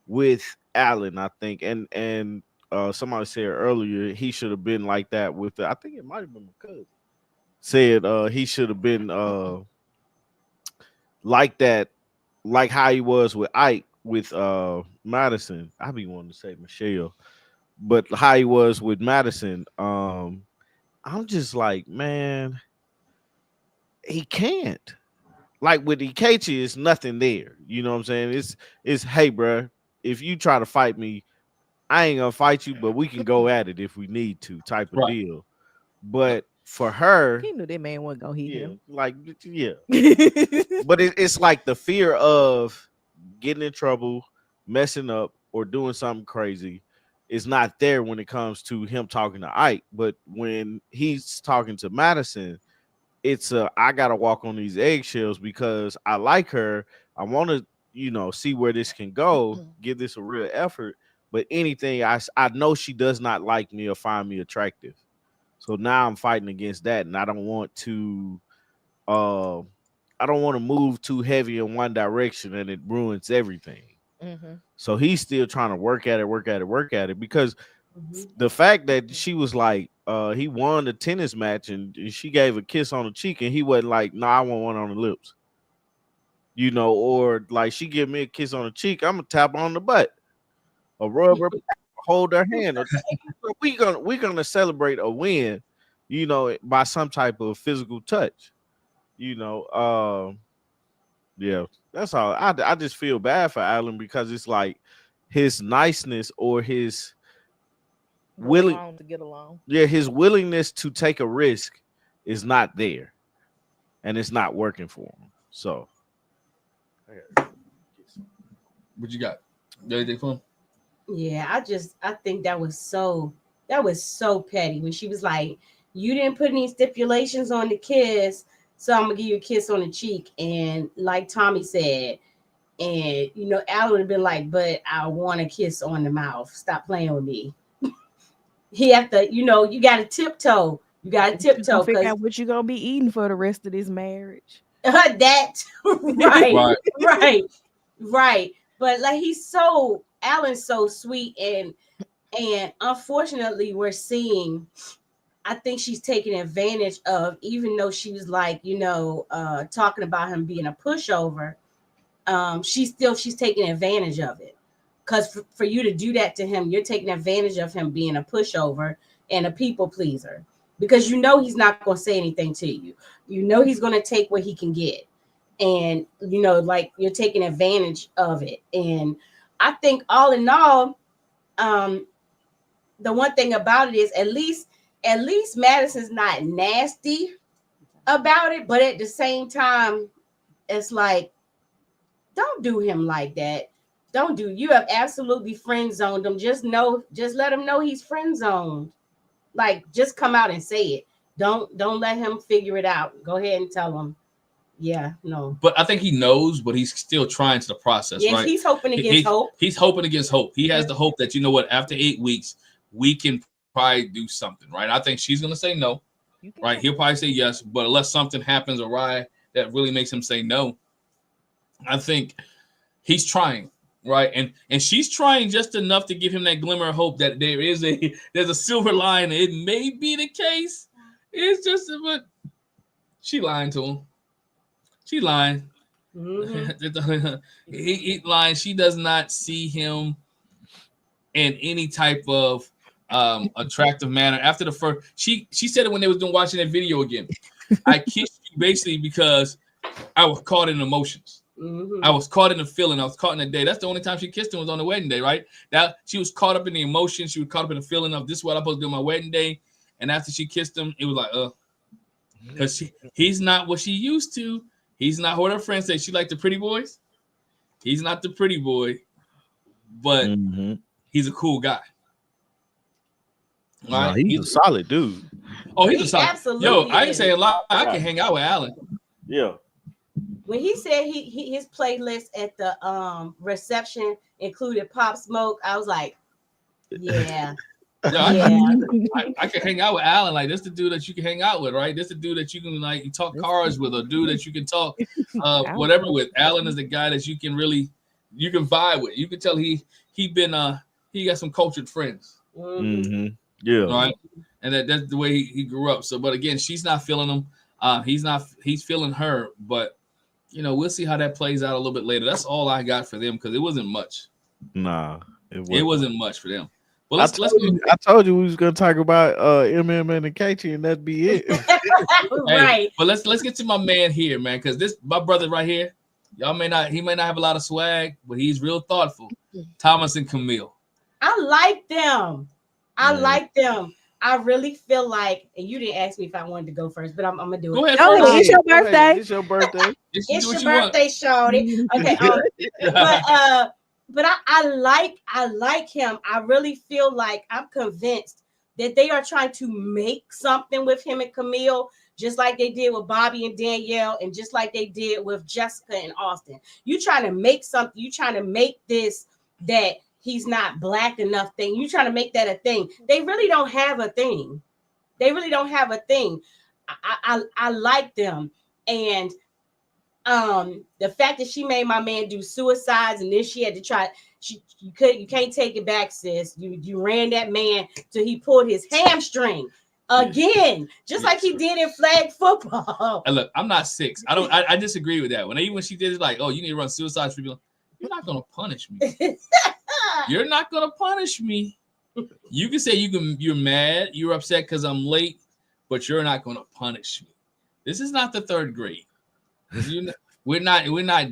[SPEAKER 4] with Allan, I think. And somebody said earlier he should have been like that with I think it might have been my cousin. Said he should have been like that, like how he was with Ike with Madison. I be wanting to say Michelle, but how he was with Madison. I'm just like, man, he can't. Like with Ikechi, it's nothing there. You know what I'm saying? It's hey, bro, if you try to fight me, I ain't gonna fight you, but we can go at it if we need to, type of deal. But for her,
[SPEAKER 2] he knew that man wasn't gonna hit him.
[SPEAKER 4] But it's like the fear of getting in trouble, messing up, or doing something crazy is not there when it comes to him talking to Ike. But when he's talking to Madison, it's I gotta walk on these eggshells because I like her. I want to, see where this can go, give this a real effort. But anything, I know she does not like me or find me attractive. So now I'm fighting against that, and I don't want to move too heavy in one direction, and it ruins everything. So he's still trying to work at it because the fact that she was like, he won the tennis match and she gave a kiss on the cheek, and he wasn't like, no, I want one on the lips, or like she give me a kiss on the cheek, I'm gonna tap on the butt, or rub her, hold her hand. We're gonna celebrate a win, by some type of physical touch, yeah, that's all. I just feel bad for Allan because it's like his niceness or his
[SPEAKER 2] to get along.
[SPEAKER 4] Yeah, his willingness to take a risk is not there, and it's not working for him. So,
[SPEAKER 3] what you got? Anything fun?
[SPEAKER 5] Yeah, I think that was so petty when she was like, you didn't put any stipulations on the kiss, so I'm gonna give you a kiss on the cheek. And like Tommy said, and Allan would have been like, but I want a kiss on the mouth. Stop playing with me. He have to, you gotta tiptoe. You gotta tiptoe.
[SPEAKER 2] Figure out what you're gonna be eating for the rest of this marriage.
[SPEAKER 5] That right. But like Allan's so sweet, and unfortunately we're seeing, I think she's taking advantage of, even though she was like, talking about him being a pushover, she's taking advantage of it. Because for you to do that to him, you're taking advantage of him being a pushover and a people pleaser. Because he's not going to say anything to you. He's going to take what he can get. And, like you're taking advantage of it. And I think all in all, the one thing about it is at least Madison's not nasty about it. But at the same time, it's like, don't do him like that. You have absolutely friend zoned him. Just let him know he's friend zoned. Like, just come out and say it. Don't let him figure it out. Go ahead and tell him. Yeah, no.
[SPEAKER 3] But I think he knows, but he's still trying to the process,
[SPEAKER 5] yes,
[SPEAKER 3] right?
[SPEAKER 5] He's hoping against hope.
[SPEAKER 3] He's hoping against hope. He has the hope that, after 8 weeks, we can probably do something, right? I think she's going to say no, right? He'll probably say yes, but unless something happens awry that really makes him say no, I think he's trying. Right, and she's trying just enough to give him that glimmer of hope that there's a silver lining. It may be the case. It's just, but she lying to him. She lying. Mm-hmm. he lying. She does not see him in any type of attractive manner. After the first, she said it when they was watching that video again. I kissed you basically because I was caught in emotions. I was caught in the feeling. I was caught in the day. That's the only time she kissed him was on the wedding day, right? That she was caught up in the emotion. She was caught up in the feeling of this is what I'm supposed to do on my wedding day. And after she kissed him, it was like, because he's not what she used to. He's not what her friends say. She like the pretty boys. He's not the pretty boy, but he's a cool guy.
[SPEAKER 4] Right? He's a solid dude.
[SPEAKER 3] Oh, he's a solid. Absolutely. Yo, I ain't saying a lot. I can hang out with Allan.
[SPEAKER 4] Yeah.
[SPEAKER 5] When he said his playlist at the reception included Pop Smoke, I was like, yeah.
[SPEAKER 3] I can hang out with Allan. Like, this the dude that you can hang out with, right? This the dude that you can like talk cars with, or dude that you can talk whatever with. Allan is the guy that you can vibe with. You can tell he got some cultured friends.
[SPEAKER 4] Yeah.
[SPEAKER 3] Right. And that's the way he grew up. So, but again, she's not feeling him. He's feeling her, but we'll see how that plays out a little bit later. That's all I got for them because it wasn't much.
[SPEAKER 4] Nah,
[SPEAKER 3] it wasn't much for them. Well,
[SPEAKER 4] I told you we was gonna talk about Emem and Ikechi, and that'd be it.
[SPEAKER 5] Right.
[SPEAKER 3] Hey, but let's get to my man here, man, because my brother right here, he may not have a lot of swag, but he's real thoughtful. Thomas and Camille.
[SPEAKER 5] I like them. I really feel like, and you didn't ask me if I wanted to go first, but I'm gonna do it.
[SPEAKER 3] Go ahead.
[SPEAKER 2] It's your birthday.
[SPEAKER 4] It's your birthday.
[SPEAKER 5] It's your birthday, shorty. Okay. But I like him. I really feel like I'm convinced that they are trying to make something with him and Camille, just like they did with Bobby and Danielle, and just like they did with Jessica and Austin. You trying to make something. You trying to make this that he's not black enough thing. You trying to make that a thing. They really don't have a thing. I like them. And the fact that she made my man do suicides, and then she had to try. You can't take it back, sis. You ran that man till he pulled his hamstring again, just like he did in flag football.
[SPEAKER 3] And look, I'm not 6. I disagree with that. When she did it, like, oh, you need to run suicides for people. You're not gonna punish me. You're not gonna punish me. You can say you're mad, you're upset because I'm late, but you're not gonna punish me. This is not the 3rd grade. We're not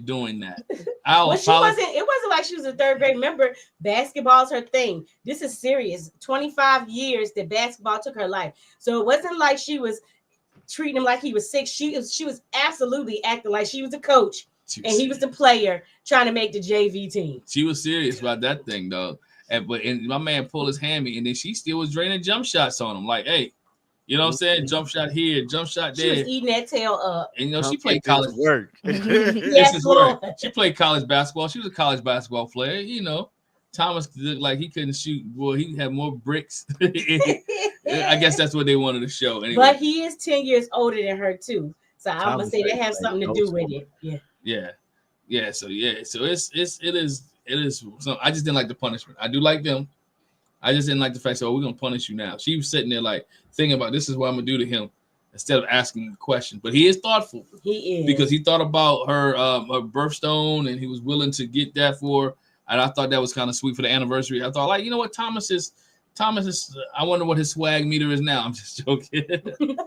[SPEAKER 3] doing that.
[SPEAKER 5] It wasn't like she was a 3rd grade. Remember, basketball's her thing. This is serious. 25 years that basketball took her life. So it wasn't like she was treating him like he was 6. She was absolutely acting like she was a coach and he was the player trying to make the JV team.
[SPEAKER 3] She was serious about that thing, though. And my man pulled his hammy, and then she still was draining jump shots on him. Like, hey, you know what I'm saying? Jump shot here, jump shot there.
[SPEAKER 5] She was eating that tail up.
[SPEAKER 3] And she played college
[SPEAKER 4] work.
[SPEAKER 5] Yes,
[SPEAKER 3] is work. She played college basketball. She was a college basketball player. Thomas looked like he couldn't shoot. Boy, he had more bricks. I guess that's what they wanted to show. Anyway.
[SPEAKER 5] But he is 10 years older than her too. So I'm gonna say that has something to do with it.
[SPEAKER 3] Yeah. So it is. So I just didn't like the punishment. I do like them. I just didn't like the fact, we're gonna punish you now. She was sitting there like thinking about this is what I'm gonna do to him instead of asking the question. But he is thoughtful.
[SPEAKER 5] He is, because
[SPEAKER 3] he thought about her birthstone, and he was willing to get that for her. And I thought that was kind of sweet for the anniversary. I thought, like, you know what, Thomas is. I wonder what his swag meter is now. I'm just joking.
[SPEAKER 4] Man,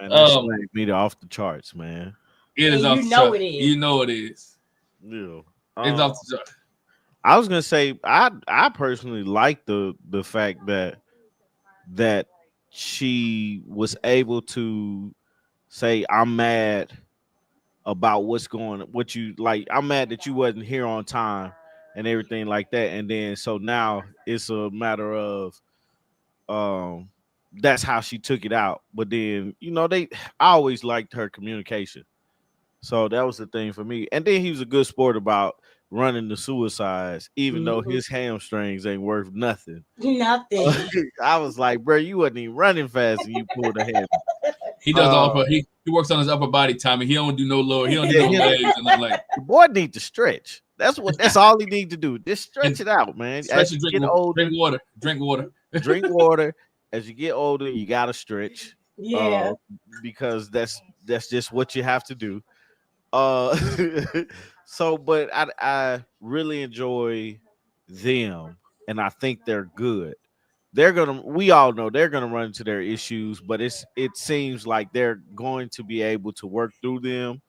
[SPEAKER 4] that swag meter off the charts, man.
[SPEAKER 3] It is off the charts.
[SPEAKER 5] It is.
[SPEAKER 3] You know it is.
[SPEAKER 4] Yeah.
[SPEAKER 3] It's off the charts.
[SPEAKER 4] I was gonna say I personally like the fact that she was able to say, I'm mad about what you like. I'm mad that you wasn't here on time and everything like that. And then so now it's a matter of that's how she took it out. But then I always liked her communication. So that was the thing for me. And then he was a good sport about running the suicides, even though his hamstrings ain't worth nothing.
[SPEAKER 5] Nothing.
[SPEAKER 4] I was like, bro, you wasn't even running fast and you pulled the hammer.
[SPEAKER 3] He does he works on his upper body, Tommy. He don't do no lower. He don't do no legs and nothing like.
[SPEAKER 4] The boy need to stretch. That's all he need to do. Just stretch it out, man. As you get older,
[SPEAKER 3] drink water.
[SPEAKER 4] Drink water. As you get older, you gotta stretch.
[SPEAKER 5] Yeah.
[SPEAKER 4] Because that's just what you have to do. So, but I really enjoy them, and I think they're good. We all know they're gonna run into their issues, but it seems like they're going to be able to work through them.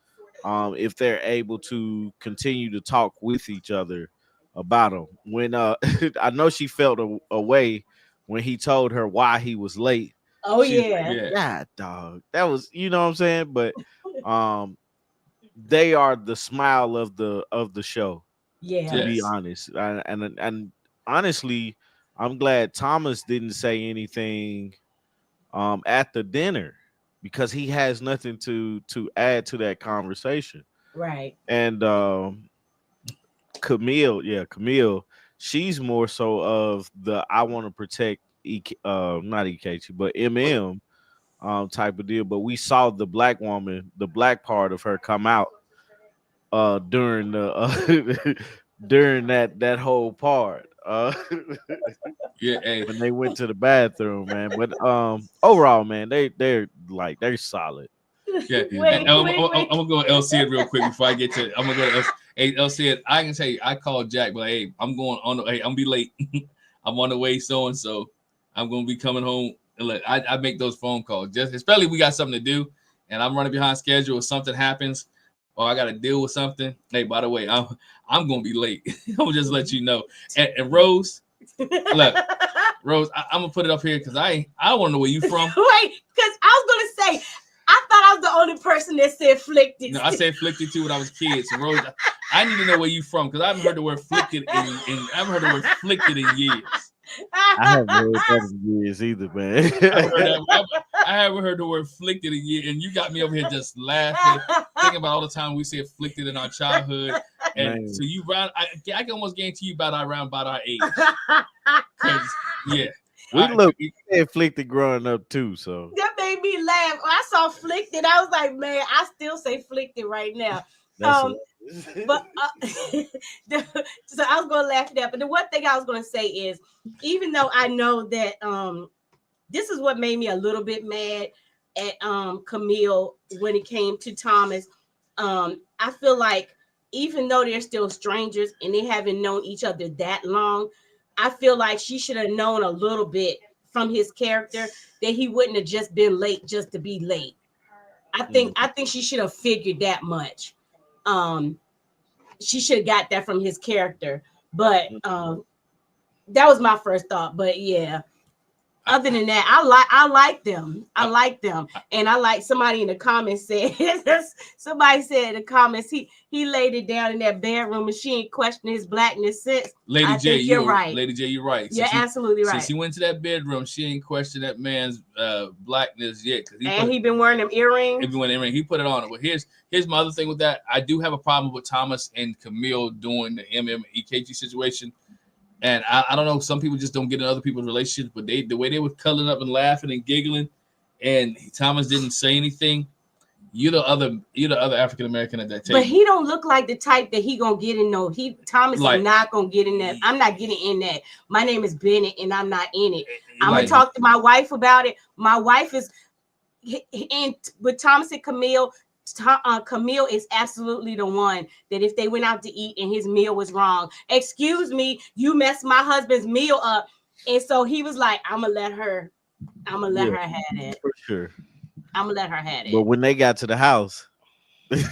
[SPEAKER 4] if they're able to continue to talk with each other about him. When I know she felt a way when he told her why he was late.
[SPEAKER 5] Oh
[SPEAKER 4] She's like,
[SPEAKER 5] yeah.
[SPEAKER 4] yeah, dog. That was, you know what I'm saying? But they are the smile of the show,
[SPEAKER 5] Yeah.
[SPEAKER 4] to be
[SPEAKER 3] Yes.
[SPEAKER 4] honest. And honestly, I'm glad Thomas didn't say anything at the dinner because he has nothing to add to that conversation.
[SPEAKER 5] Right.
[SPEAKER 4] And Camille, she's more so of the I want to protect not Ikechi, but MM type of deal. But we saw the black woman, the black part of her come out during the during that whole part.
[SPEAKER 3] Yeah, hey,
[SPEAKER 4] When they went to the bathroom, man. But overall, man, they're solid.
[SPEAKER 3] yeah.
[SPEAKER 5] Wait,
[SPEAKER 3] I'm
[SPEAKER 5] wait, wait.
[SPEAKER 3] gonna go to LC real quick before I get to. I'm gonna go to LC. Hey, LC, I can tell you, I called Jack, but hey, I'm going on. Hey, I'm gonna be late. I'm on the way, so and so. I'm gonna be coming home. And look, I make those phone calls just, especially if we got something to do, and I'm running behind schedule, or something happens, or I got to deal with something. Hey, by the way, I'm gonna be late. I'm gonna just let you know. And Rose, look, Rose, I'm gonna put it up here because I want to know where you from.
[SPEAKER 5] Wait, because I was gonna say, I thought I was the only person that said flicked.
[SPEAKER 3] No, I said flicked too when I was kids. So Rose, I need to know where you from because I haven't heard the word flicked in I haven't heard the word flicked in years.
[SPEAKER 4] I haven't heard that in years either, man.
[SPEAKER 3] I haven't heard the word flicked in a year, and you got me over here just laughing, thinking about all the time we said flicked in our childhood. And
[SPEAKER 4] Man.
[SPEAKER 3] so you round, I can almost guarantee you about our age. Yeah.
[SPEAKER 4] We said flicked growing up too, so
[SPEAKER 5] That made me laugh. When I saw flicked, I was like, man, I still say flicked right now.
[SPEAKER 4] that's
[SPEAKER 5] But so I was gonna laugh at that. But the one thing I was gonna say is, even though I know that this is what made me a little bit mad at Camille when it came to Thomas. I feel like even though they're still strangers and they haven't known each other that long, I feel like she should have known a little bit from his character that he wouldn't have just been late just to be late. I think she should have figured that much. She should have got that from his character. But that was my first thought. But yeah. Other than that, I like them. I like them. And I like somebody in the comments said somebody said in the comments he laid it down in that bedroom and she ain't questioning his blackness since.
[SPEAKER 3] Lady J,
[SPEAKER 5] you're right.
[SPEAKER 3] Lady J, you're right.
[SPEAKER 5] You're absolutely right.
[SPEAKER 3] Since he went to that bedroom, she ain't questioned that man's blackness yet.
[SPEAKER 5] He been wearing them earrings.
[SPEAKER 3] He put it on. But here's my other thing with that. I do have a problem with Thomas and Camille doing the MM Ikechi situation. And I don't know, some people just don't get in other people's relationships, but the way they were cuddling up and laughing and giggling, and Thomas didn't say anything. You're the other African American at that table.
[SPEAKER 5] But he don't look like the type that he gonna get in. No, Thomas is not gonna get in that. I'm not getting in that. My name is Bennett, and I'm not in it. I'm gonna talk to my wife about it. My wife is, and with Thomas and Camille. Camille is absolutely the one that if they went out to eat and his meal was wrong, excuse me, you messed my husband's meal up. And so he was like, I'm gonna let her have it.
[SPEAKER 4] for sure.
[SPEAKER 5] I'm gonna let her have it.
[SPEAKER 4] But when they got to the house, they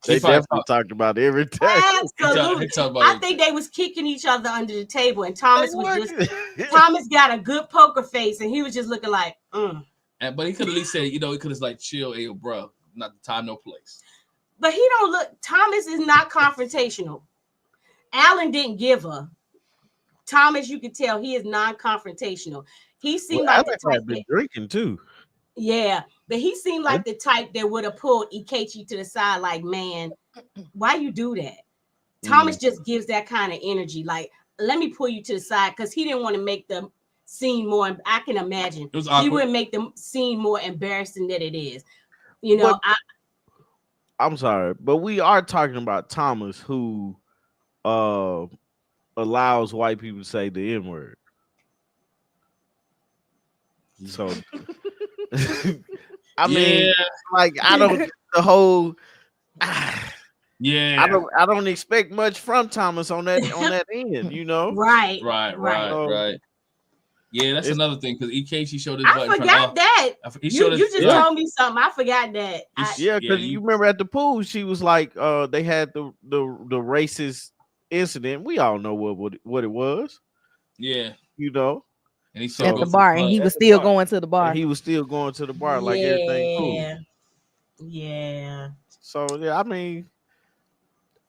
[SPEAKER 4] definitely talked about it every day.
[SPEAKER 5] Absolutely. I think they was kicking each other under the table, and Thomas Thomas got a good poker face, and he was just looking like,
[SPEAKER 3] But he could at least say, he could have like chill, hey, bro. Not the time, no place.
[SPEAKER 5] But he don't look. Thomas is not confrontational. Allan didn't give a. Thomas, you can tell he is non-confrontational. He seemed like the type
[SPEAKER 4] been drinking too.
[SPEAKER 5] Yeah, but he seemed like the type that would have pulled Ikechi to the side, like, man, why you do that? Thomas just gives that kind of energy. Like, let me pull you to the side because he didn't want to make the scene more. I can imagine he wouldn't make the scene more embarrassing than it is.
[SPEAKER 4] I'm sorry, but we are talking about Thomas, who allows white people to say the N-word. So, I mean, I don't the whole.
[SPEAKER 3] Yeah,
[SPEAKER 4] I don't expect much from Thomas on that end,
[SPEAKER 5] Right.
[SPEAKER 3] Yeah, that's
[SPEAKER 4] It's-
[SPEAKER 3] another thing because Ikechi showed his
[SPEAKER 5] I
[SPEAKER 3] butt in front
[SPEAKER 5] forgot
[SPEAKER 3] of
[SPEAKER 5] that.
[SPEAKER 3] He
[SPEAKER 5] You
[SPEAKER 3] showed his,
[SPEAKER 5] just
[SPEAKER 3] yeah.
[SPEAKER 5] told me something. I forgot that.
[SPEAKER 4] Yeah, because
[SPEAKER 3] Yeah,
[SPEAKER 4] you remember at the pool, she was like, they had the racist incident. We all know what it was,
[SPEAKER 3] Yeah,
[SPEAKER 4] you know.
[SPEAKER 3] and he
[SPEAKER 4] So-
[SPEAKER 3] still
[SPEAKER 2] At
[SPEAKER 3] goes
[SPEAKER 2] the
[SPEAKER 3] to
[SPEAKER 2] bar,
[SPEAKER 3] club.
[SPEAKER 2] and he
[SPEAKER 4] At
[SPEAKER 2] was
[SPEAKER 4] the
[SPEAKER 2] still
[SPEAKER 4] bar.
[SPEAKER 2] going to the bar.
[SPEAKER 4] And he was still going to the bar like everything cool.
[SPEAKER 5] Yeah.
[SPEAKER 4] So yeah, I mean,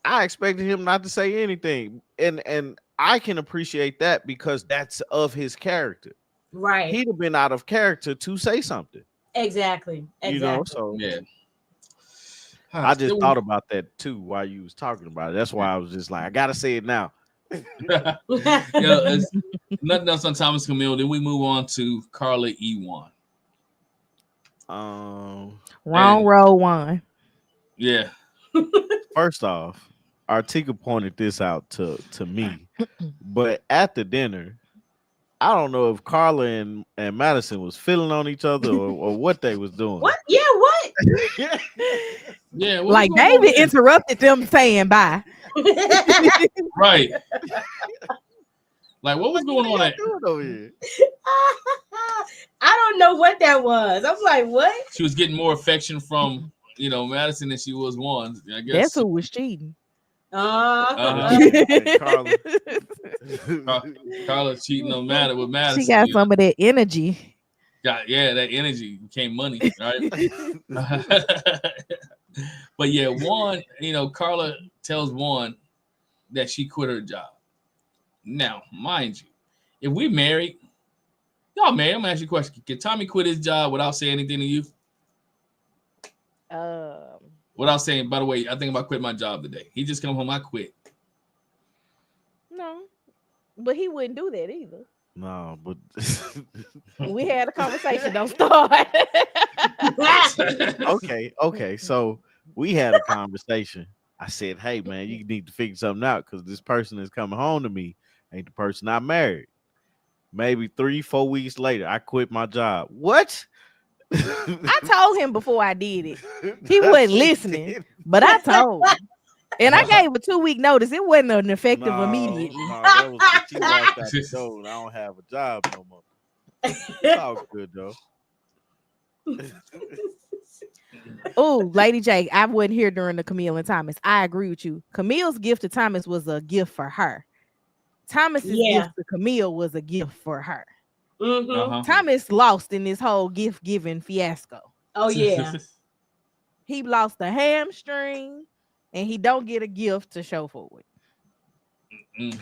[SPEAKER 4] I expected him not to say anything, and I can appreciate that because that's of his character.
[SPEAKER 5] Right.
[SPEAKER 4] He'd have been out of character to say something,
[SPEAKER 5] Exactly.
[SPEAKER 4] you know. So
[SPEAKER 3] Yeah.
[SPEAKER 4] I just thought about that too while you was talking about it. That's why I was just like, I gotta say it now.
[SPEAKER 3] Yeah, it's nothing else on Thomas Camille. Then we move on to Carla Ewan.
[SPEAKER 4] Um,
[SPEAKER 2] Wrong row one.
[SPEAKER 3] Yeah.
[SPEAKER 4] First off, Artika pointed this out to me, but at the dinner, I don't know if Carla and Madison was feeling on each other or what they was doing.
[SPEAKER 5] What? Yeah, what?
[SPEAKER 3] Yeah. what
[SPEAKER 2] Like
[SPEAKER 3] was going on
[SPEAKER 2] David
[SPEAKER 3] there?
[SPEAKER 2] interrupted them saying bye.
[SPEAKER 3] Right. Like, what was going on there?
[SPEAKER 4] doing over here?
[SPEAKER 5] I don't know what that was. I'm like, what?
[SPEAKER 3] She was getting more affection from, Madison than she was one. I guess.
[SPEAKER 2] That's who was cheating.
[SPEAKER 4] And Carla.
[SPEAKER 3] Carla cheating on Madison with Madison.
[SPEAKER 2] She got some of that energy.
[SPEAKER 3] That energy became money, right? But yeah, Carla tells Juan that she quit her job. Now, mind you, if we married, y'all married, I'm gonna ask you a question. Can Tommy quit his job without saying anything to you? Without saying, by the way, I think about quitting my job today. He just come home, I quit.
[SPEAKER 2] No, but he wouldn't do that either.
[SPEAKER 4] No, but
[SPEAKER 2] We had a conversation. Don't start.
[SPEAKER 4] okay. So we had a conversation. I said, "Hey, man, you need to figure something out because this person is coming home to me ain't the person I married." Maybe 3-4 weeks later, I quit my job. What?
[SPEAKER 2] I told him before I did it. He wasn't listening, but I told him. And I gave a 2-week notice. It wasn't an effective immediately.
[SPEAKER 4] No, that was she walked out the door and I don't have a job no more. It's all good though.
[SPEAKER 2] Oh, Lady J, I wasn't here during the Camille and Thomas. I agree with you. Camille's gift to Thomas was a gift for her. Thomas's gift to Camille was a gift for her. Thomas lost in this whole gift giving fiasco.
[SPEAKER 5] Oh yeah.
[SPEAKER 2] He lost a hamstring and he don't get a gift to show for it.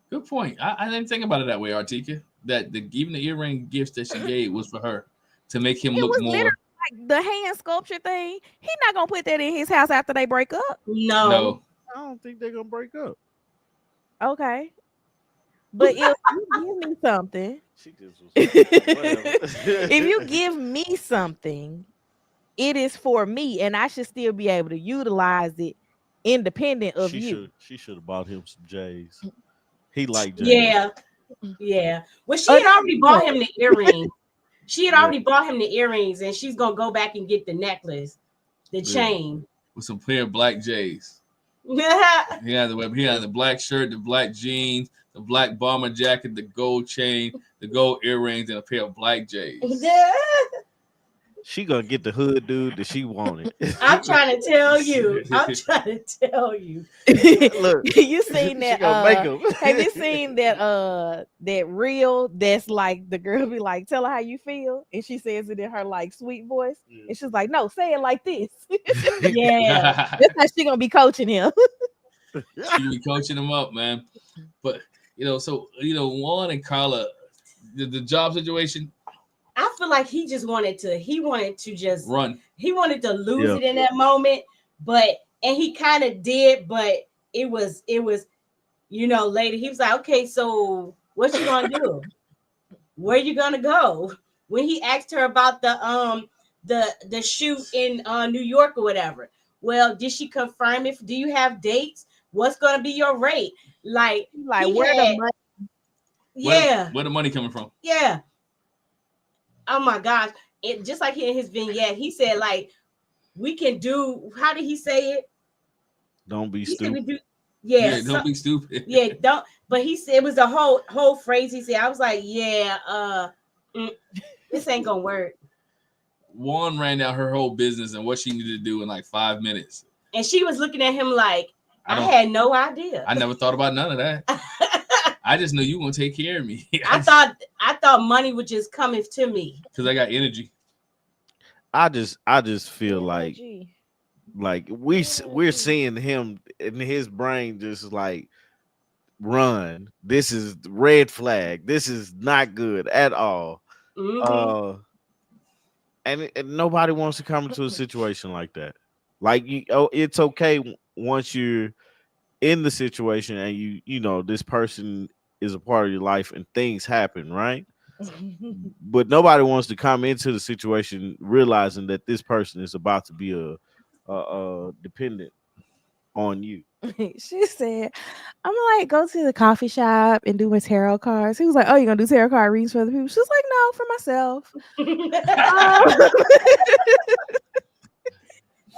[SPEAKER 3] Good point. I didn't think about it that way, Artika. That even the earring gifts that she gave was for her to make him look more
[SPEAKER 2] like the hand sculpture thing. He's not gonna put that in his house after they break up.
[SPEAKER 5] No.
[SPEAKER 4] I don't think they're gonna break up.
[SPEAKER 2] Okay. But if you give me something, if you give me something, it is for me, and I should still be able to utilize it independent of you.
[SPEAKER 4] She should have bought him some J's. He liked J's.
[SPEAKER 5] Yeah. Well, she had already bought him the earrings. She had already bought him the earrings, and she's gonna go back and get the necklace, the chain
[SPEAKER 3] with some pair of black J's. He had the black shirt, the black jeans, the black bomber jacket, the gold chain, the gold earrings, and a pair of black J's.
[SPEAKER 4] She gonna get the hood dude that she wanted.
[SPEAKER 5] I'm trying to tell you.
[SPEAKER 2] Look, you seen that? Have you seen that? That reel that's like the girl be like, "Tell her how you feel," and she says it in her like sweet voice, and she's like, "No, say it like this."
[SPEAKER 5] Yeah,
[SPEAKER 2] that's how she gonna be coaching him.
[SPEAKER 3] She be coaching him up, man. But Juan and Carla, the job situation.
[SPEAKER 5] I feel like he wanted to just
[SPEAKER 3] run.
[SPEAKER 5] He wanted to lose it in that moment, and he kind of did, but it was, later he was like, okay, so what you gonna do? Where you gonna go? When he asked her about the shoot in New York or whatever. Well, did she confirm it? Do you have dates? What's gonna be your rate? Like where the money? Yeah.
[SPEAKER 3] Where the money coming from?
[SPEAKER 5] Yeah. Oh my gosh. It just like in his vignette, he said, like, we can do, how did he say it?
[SPEAKER 4] Don't be stupid.
[SPEAKER 5] Yeah,
[SPEAKER 3] don't be stupid.
[SPEAKER 5] yeah, don't. But he said it was a whole phrase. He said, I was like, this ain't gonna work.
[SPEAKER 3] Juan ran down her whole business and what she needed to do in like 5 minutes.
[SPEAKER 5] And she was looking at him like, I had no idea.
[SPEAKER 3] I never thought about none of that. I just knew you were gonna take care of me.
[SPEAKER 5] I thought money would just come to me
[SPEAKER 3] because I got energy.
[SPEAKER 4] I just feel like we're seeing him in his brain just like run. This is red flag. This is not good at all.
[SPEAKER 5] Mm-hmm.
[SPEAKER 4] And nobody wants to come into a situation like that. Like it's okay once you're in the situation and you know this person is a part of your life and things happen, right? But nobody wants to come into the situation realizing that this person is about to be a dependent on you.
[SPEAKER 2] She said, I'm gonna like go to the coffee shop and do my tarot cards. He was like, oh, you're gonna do tarot card readings for other people? She was like, no, for myself.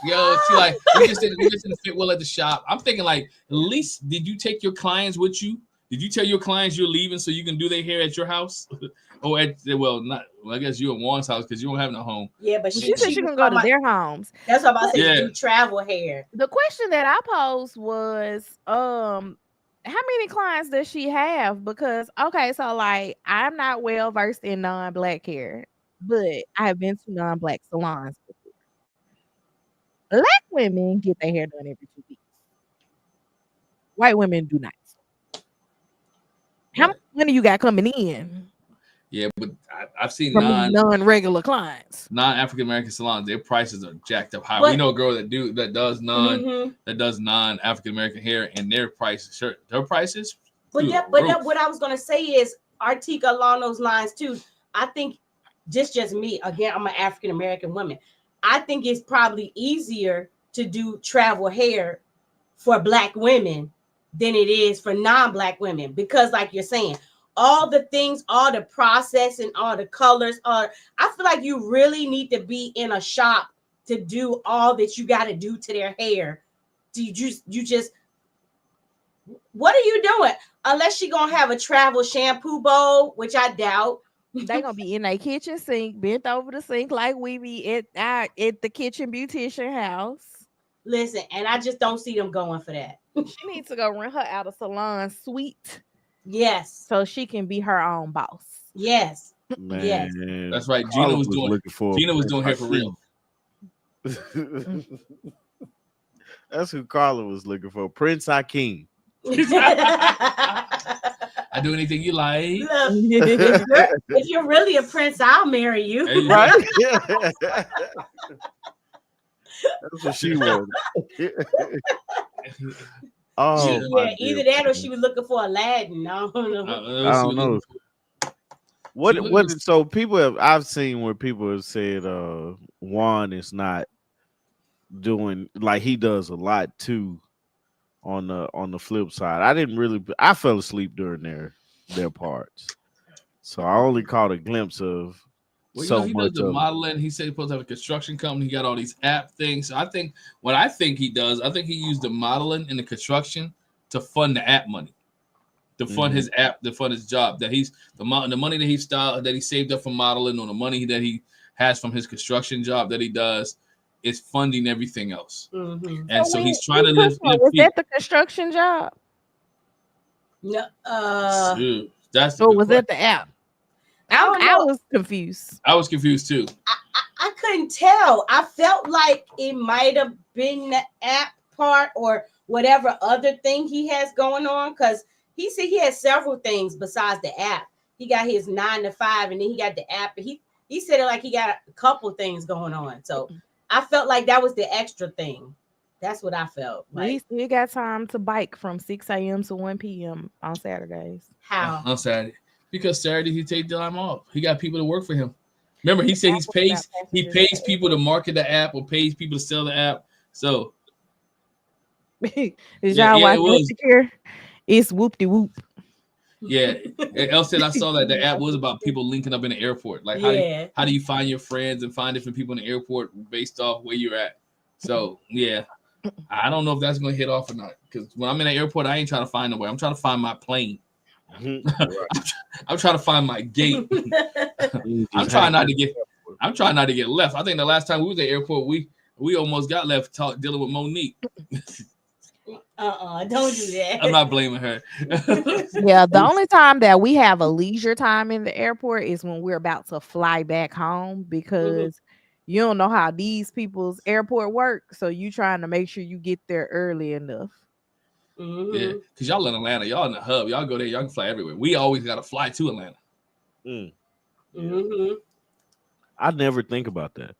[SPEAKER 3] Yo, she like, we just didn't fit well at the shop. I'm thinking like, at least did you take your clients with you? Did you tell your clients you're leaving so you can do their hair at your house? Or I guess you at Juan's house because you don't have no home.
[SPEAKER 5] Yeah, but
[SPEAKER 2] she said she can go to their homes.
[SPEAKER 5] That's what I'm about to say. Do travel hair.
[SPEAKER 2] The question that I posed was, how many clients does she have? Because okay, so like I'm not well versed in non-black hair, but I have been to non-black salons before. Black women get their hair done every 2 weeks. White women do not. How much money you got coming in?
[SPEAKER 3] Yeah, but I've seen
[SPEAKER 2] non-regular clients,
[SPEAKER 3] non-African American salons. Their prices are jacked up high. We know a girl that does non-African American hair, and their prices.
[SPEAKER 5] But what I was gonna say is, Artika, along those lines too. I think just me again. I'm an African American woman. I think it's probably easier to do travel hair for Black women than it is for non-Black women because, like you're saying, all the things, all the processing, all the colors, I feel like you really need to be in a shop to do all that you got to do to their hair. You just, what are you doing? Unless she gonna have a travel shampoo bowl, which I doubt.
[SPEAKER 2] They gonna be in a kitchen sink, bent over the sink like we be at the kitchen beautician house.
[SPEAKER 5] Listen, and I just don't see them going for that.
[SPEAKER 2] She needs to go rent her out a salon suite.
[SPEAKER 5] Yes.
[SPEAKER 2] So she can be her own boss.
[SPEAKER 5] Yes.
[SPEAKER 4] Man,
[SPEAKER 5] yes.
[SPEAKER 3] That's right. Gina was doing hair for real.
[SPEAKER 4] That's who Carla was looking for. Prince Hakeem.
[SPEAKER 3] I do anything you like.
[SPEAKER 5] Look, if you're really a prince, I'll marry you.
[SPEAKER 3] Hey,
[SPEAKER 4] right? That's what she wanted.
[SPEAKER 5] Yeah, either that or she was looking for Aladdin. I don't know.
[SPEAKER 4] So I've seen where people have said Juan is not doing like he does a lot too. On the flip side, I fell asleep during their parts, so I only caught a glimpse of
[SPEAKER 3] he
[SPEAKER 4] much
[SPEAKER 3] does the
[SPEAKER 4] of
[SPEAKER 3] modeling. He said he's supposed to have a construction company. He got all these app things. So I think he does. I think he used the modeling and the construction to fund the app money, to fund his app, to fund his job. That he's the money that he saved up from modeling, or the money that he has from his construction job that he does. Is funding everything else, and so he's trying to live.
[SPEAKER 2] Was that the construction job?
[SPEAKER 5] No,
[SPEAKER 3] that's.
[SPEAKER 2] So was that the app? I was confused.
[SPEAKER 3] I was confused too.
[SPEAKER 5] I couldn't tell. I felt like it might have been the app part or whatever other thing he has going on, because he said he has several things besides the app. He got his 9 to 5, and then he got the app. He said it like he got a couple things going on. So. I felt like that was the extra thing. That's what I felt. Like
[SPEAKER 2] we got time to bike from 6 a.m. to 1 p.m. on Saturdays.
[SPEAKER 5] How?
[SPEAKER 3] On Saturday. Because Saturday he take time off. He got people to work for him. Remember, he said he pays people to market the app or pays people to sell the app. So
[SPEAKER 2] did y'all watch Insecure? It's whoop-de-whoop.
[SPEAKER 3] Yeah, Elson, I saw that the app was about people linking up in the airport. Like, how do you find your friends and find different people in the airport based off where you're at? So, yeah, I don't know if that's going to hit off or not. Because when I'm in the airport, I ain't trying to find nowhere. I'm trying to find my plane. I'm trying to find my gate. I'm trying not to get left. I think the last time we was at the airport, we almost got left dealing with Monique.
[SPEAKER 5] Don't do that.
[SPEAKER 3] I'm not blaming her.
[SPEAKER 2] Yeah, the only time that we have a leisure time in the airport is when we're about to fly back home, because you don't know how these people's airport work. So you trying to make sure you get there early enough.
[SPEAKER 3] Yeah, because y'all in Atlanta, y'all in the hub, y'all go there, y'all can fly everywhere. We always got to fly to Atlanta.
[SPEAKER 4] I never think about that.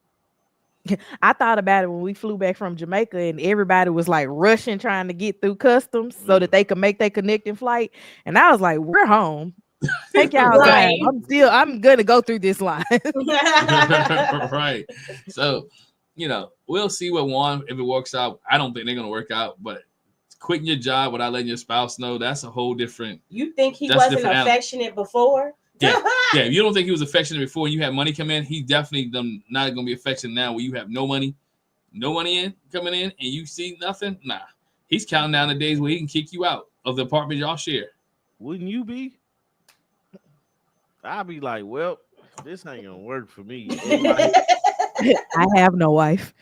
[SPEAKER 2] I thought about it when we flew back from Jamaica and everybody was like rushing trying to get through customs so that they could make their connecting flight. And I was like, we're home. Take y'all time. I'm gonna go through this line.
[SPEAKER 3] Right. So, we'll see what Juan, if it works out. I don't think they're gonna work out, but quitting your job without letting your spouse know, that's a whole different.
[SPEAKER 5] You think he wasn't affectionate before?
[SPEAKER 3] Yeah. If you don't think he was affectionate before and you had money come in, he's definitely not going to be affectionate now when you have no money coming in, and you see nothing. Nah, he's counting down the days where he can kick you out of the apartment y'all share.
[SPEAKER 4] Wouldn't you be? I'd be like, well, this ain't gonna work for me.
[SPEAKER 2] I have no wife.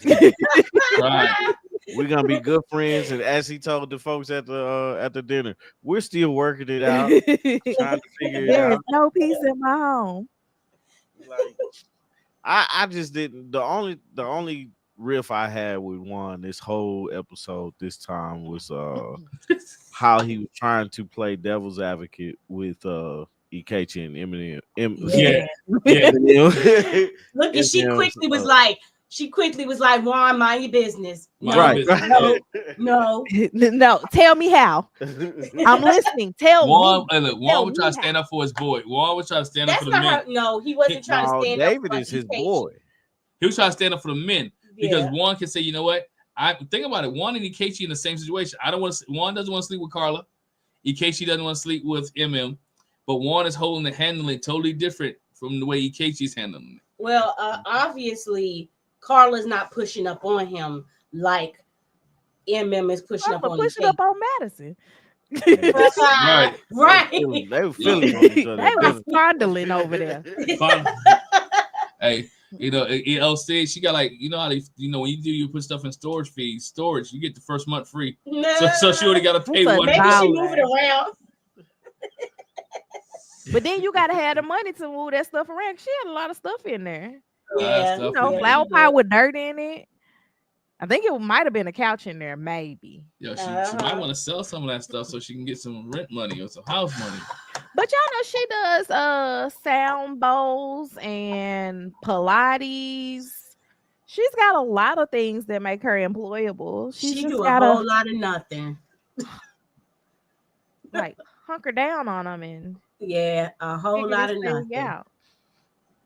[SPEAKER 3] Right.
[SPEAKER 4] We're gonna be good friends, and as he told the folks at the dinner, we're still working it out, trying to figure it out.
[SPEAKER 2] There's no peace in my home.
[SPEAKER 4] Like, I just didn't. The only riff I had with Juan this whole episode this time was how he was trying to play devil's advocate with Ikechi and Eminem.
[SPEAKER 5] Look, and she quickly was like, Juan, mind your business.
[SPEAKER 3] No.
[SPEAKER 2] Tell me how. I'm listening. Tell
[SPEAKER 3] Juan,
[SPEAKER 2] me.
[SPEAKER 3] Look, Juan would try to stand up for his boy. Juan would try to stand up for the men.
[SPEAKER 5] No, he wasn't trying to stand up.
[SPEAKER 4] David is his boy.
[SPEAKER 3] He was trying to stand up for the men because Juan can say, you know what? I think about it. Juan and Ikechi in the same situation. Juan doesn't want to sleep with Carla. Ikechi doesn't want to sleep with Emem, but Juan is holding and handling totally different from the way Ikechi's handling it.
[SPEAKER 5] Well, obviously, Carla's not pushing up on him like Emem is pushing up on
[SPEAKER 2] Madison.
[SPEAKER 5] Right.
[SPEAKER 4] They were feeling on each other.
[SPEAKER 2] They were fondling over there.
[SPEAKER 3] Hey, LC, she got like, how they, when you put stuff in storage, you get the first month free. So she already got to pay one.
[SPEAKER 5] Maybe she move it around.
[SPEAKER 2] But then you gotta have the money to move that stuff around. She had a lot of stuff in there.
[SPEAKER 5] Yeah,
[SPEAKER 2] flower pot with dirt in it. I think it might have been a couch in there, maybe.
[SPEAKER 3] Yeah, she might want to sell some of that stuff so she can get some rent money or some house money.
[SPEAKER 2] But y'all know she does sound bowls and Pilates. She's got a lot of things that make her employable.
[SPEAKER 5] She do a whole lot of nothing.
[SPEAKER 2] Like hunker down on them and
[SPEAKER 5] a whole lot of nothing.
[SPEAKER 2] Out.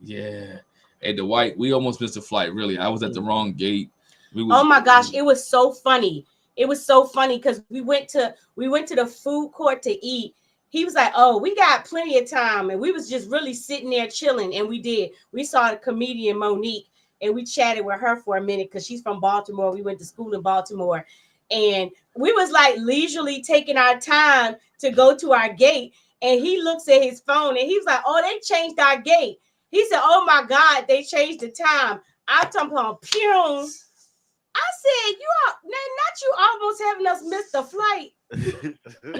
[SPEAKER 3] Yeah. Hey, Dwight, we almost missed a flight. Really, I was at the wrong gate.
[SPEAKER 5] Oh my gosh, it was so funny. It was so funny because we went to the food court to eat. He was like, "Oh, we got plenty of time," and we was just really sitting there chilling. And we did. We saw the comedian Monique, and we chatted with her for a minute because she's from Baltimore. We went to school in Baltimore, and we was like leisurely taking our time to go to our gate. And he looks at his phone, and he was like, "Oh, they changed our gate." He said, "Oh my God, they changed the time." I'm talking about pew. I said, you almost having us miss the flight.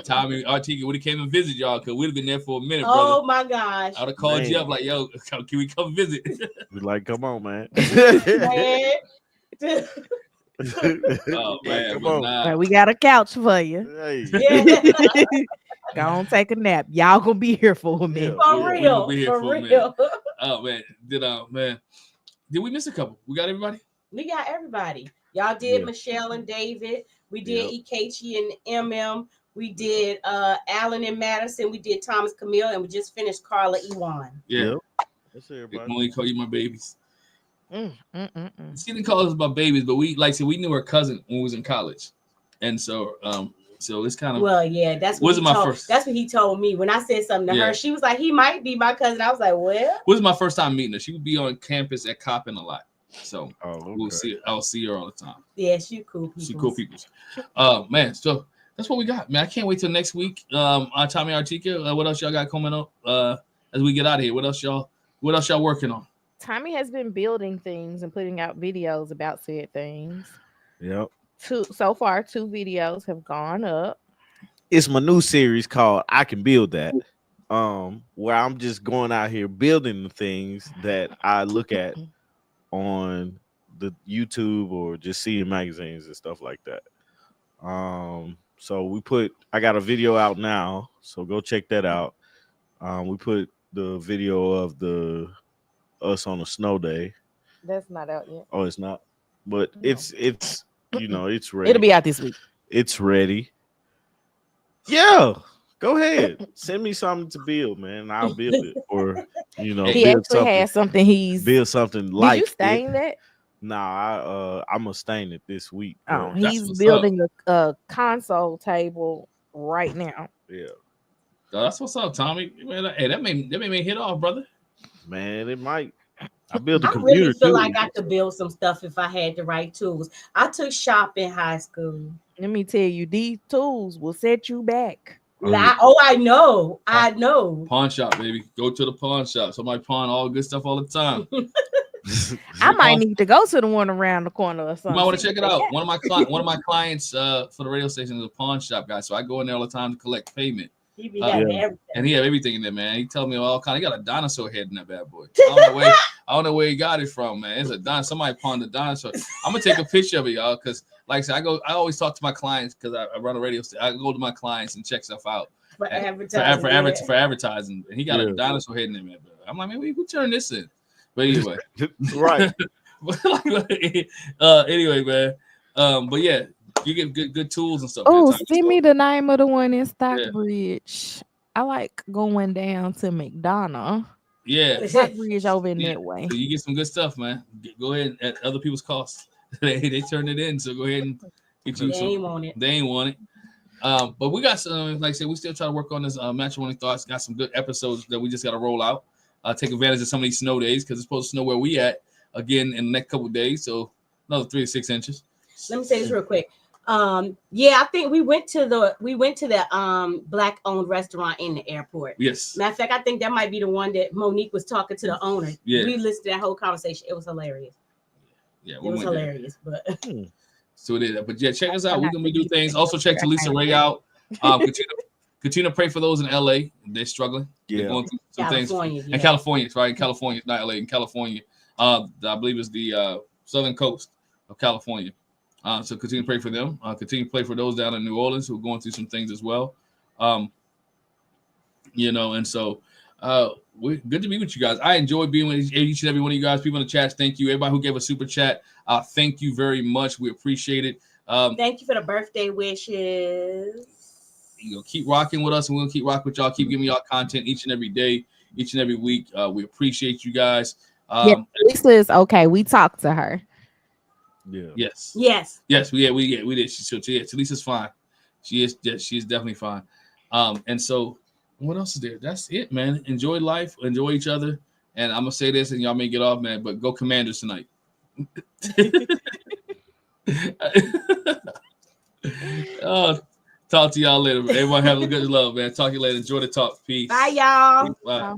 [SPEAKER 3] Tommy Artiga would have came and visit y'all because we'd have been there for a minute, brother.
[SPEAKER 5] Oh my gosh.
[SPEAKER 3] I would have called you up like, yo, can we come visit?
[SPEAKER 4] We're like, come on, man.
[SPEAKER 3] Oh man,
[SPEAKER 4] come on.
[SPEAKER 2] We got a couch for you.
[SPEAKER 4] Hey.
[SPEAKER 5] Yeah.
[SPEAKER 2] Go on, take a nap. Y'all gonna be here for a minute.
[SPEAKER 5] For real.
[SPEAKER 3] Oh man, did we miss a couple? We got everybody?
[SPEAKER 5] We got everybody. Y'all did Michelle and David. We did Ikechi and Emem. We did Allan and Madison. We did Thomas Camille, and we just finished Carla Ewan.
[SPEAKER 3] Yeah.
[SPEAKER 4] That's everybody.
[SPEAKER 3] I can only call you my babies. She didn't call us my babies, but we we knew her cousin when we was in college, and so it's kind of
[SPEAKER 5] that's what he told me when I said something to her. She was like, he might be my cousin. I was like, well,
[SPEAKER 3] this was my first time meeting her. She would be on campus at Coppin a lot. So
[SPEAKER 4] okay.
[SPEAKER 3] we'll see. I'll see her all the time.
[SPEAKER 5] Yeah, she cool people.
[SPEAKER 3] She cool people. Man, so that's what we got, man. I can't wait till next week. Tommy Artika, what else y'all got coming up? As we get out of here, what else y'all working on?
[SPEAKER 2] Tommy has been building things and putting out videos about said things.
[SPEAKER 4] Yep.
[SPEAKER 2] So far, 2 videos have gone up.
[SPEAKER 4] It's my new series called I Can Build That. Where I'm just going out here building the things that I look at on the YouTube or just see in magazines and stuff like that. So I got a video out now, so go check that out. We put the video of us on a snow day.
[SPEAKER 2] That's not out yet.
[SPEAKER 4] Oh, it's not, but
[SPEAKER 2] No.
[SPEAKER 4] it's it's ready.
[SPEAKER 2] It'll be out this week.
[SPEAKER 4] It's ready. Yeah, go ahead. Send me something to build, man. I'll build it. Or
[SPEAKER 2] He
[SPEAKER 4] build
[SPEAKER 2] actually
[SPEAKER 4] something.
[SPEAKER 2] has something he's.
[SPEAKER 4] Build something
[SPEAKER 2] Did
[SPEAKER 4] like
[SPEAKER 2] you stain that?
[SPEAKER 4] Nah, I'm gonna stain it this week.
[SPEAKER 2] Oh,
[SPEAKER 4] but
[SPEAKER 2] he's building a console table right now.
[SPEAKER 4] yeah,
[SPEAKER 3] Oh, that's what's up, Tommy. Man, hey, that made me hit off, brother.
[SPEAKER 4] man, it might. I built a
[SPEAKER 5] I
[SPEAKER 4] computer
[SPEAKER 5] really feel
[SPEAKER 4] too.
[SPEAKER 5] like I could build some stuff if I had the right tools. I took shop in high school.
[SPEAKER 2] Let me tell you, these tools will set you back.
[SPEAKER 5] I know.
[SPEAKER 3] Pawn shop, baby. Go to the pawn shop. Somebody pawn all good stuff all the time.
[SPEAKER 2] I might need to go to the one around the corner or
[SPEAKER 3] You
[SPEAKER 2] something.
[SPEAKER 3] might want to check it out. One of my clients for the radio station is a pawn shop guy, so I go in there all the time to collect payment.
[SPEAKER 5] He be having everything.
[SPEAKER 3] And he have everything in there, man. He tell me all kind. He got a dinosaur head in that bad boy. I don't know where he got it from, man. It's a dinosaur. Somebody pawned the dinosaur. I'm gonna take a picture of it, y'all, because like I said, I always talk to my clients because I run a radio station. I go to my clients and check stuff out
[SPEAKER 5] For advertising.
[SPEAKER 3] for advertising. And he got a dinosaur head in there, man. I'm like, man, who turned this in? But anyway,
[SPEAKER 4] right.
[SPEAKER 3] Anyway, man. But yeah, you get good tools and stuff.
[SPEAKER 2] Oh, send me the name of the one in Stockbridge. I like going down to McDonough.
[SPEAKER 3] Yeah,
[SPEAKER 2] Stockbridge over in that way.
[SPEAKER 3] So you get some good stuff, man. Go ahead at other people's costs. they turned it in, so go ahead and get you.
[SPEAKER 5] They ain't want it.
[SPEAKER 3] They ain't want it. But we got some, like I said, we still try to work on this matrimony thoughts. Got some good episodes that we just got to roll out. Take advantage of some of these snow days because it's supposed to snow where we at again in the next couple of days. So another 3 to 6 inches.
[SPEAKER 5] Let me say this real quick. I think we went to the black owned restaurant in the airport.
[SPEAKER 3] Yes.
[SPEAKER 5] Matter of fact, I think that might be the one that Monique was talking to the owner.
[SPEAKER 3] Yeah.
[SPEAKER 5] We listened to that whole conversation. It was hilarious.
[SPEAKER 3] Yeah,
[SPEAKER 5] it was hilarious. But
[SPEAKER 3] so it is. But yeah, check us out. We're gonna do things. Also check Talisa Rae out. Continue to pray for those in LA. They're struggling.
[SPEAKER 4] Yeah.
[SPEAKER 3] They're going through some
[SPEAKER 5] California,
[SPEAKER 3] things. In California, right? In California, not LA, in California. I believe it's the southern coast of California. So continue to pray for them. Continue to pray for those down in New Orleans who are going through some things as well. And so we're good to be with you guys. I enjoy being with each and every one of you guys. People in the chat, thank you. Everybody who gave a super chat, thank you very much. We appreciate it.
[SPEAKER 5] Thank you for the birthday wishes.
[SPEAKER 3] Keep rocking with us, and we're gonna keep rocking with y'all. Keep giving y'all content each and every day, each and every week. We appreciate you guys.
[SPEAKER 2] Lisa is okay. We talked to her.
[SPEAKER 4] Yeah.
[SPEAKER 3] Yes.
[SPEAKER 5] We
[SPEAKER 3] did. Talisa's fine. She is definitely fine. And so what else is there? That's it, man. Enjoy life, enjoy each other. And I'm gonna say this, and y'all may get off, man, but go Commanders tonight. Talk to y'all later. Everyone have a good love, man. Talk to you later. Enjoy the talk. Peace.
[SPEAKER 5] Bye, y'all.
[SPEAKER 3] Bye.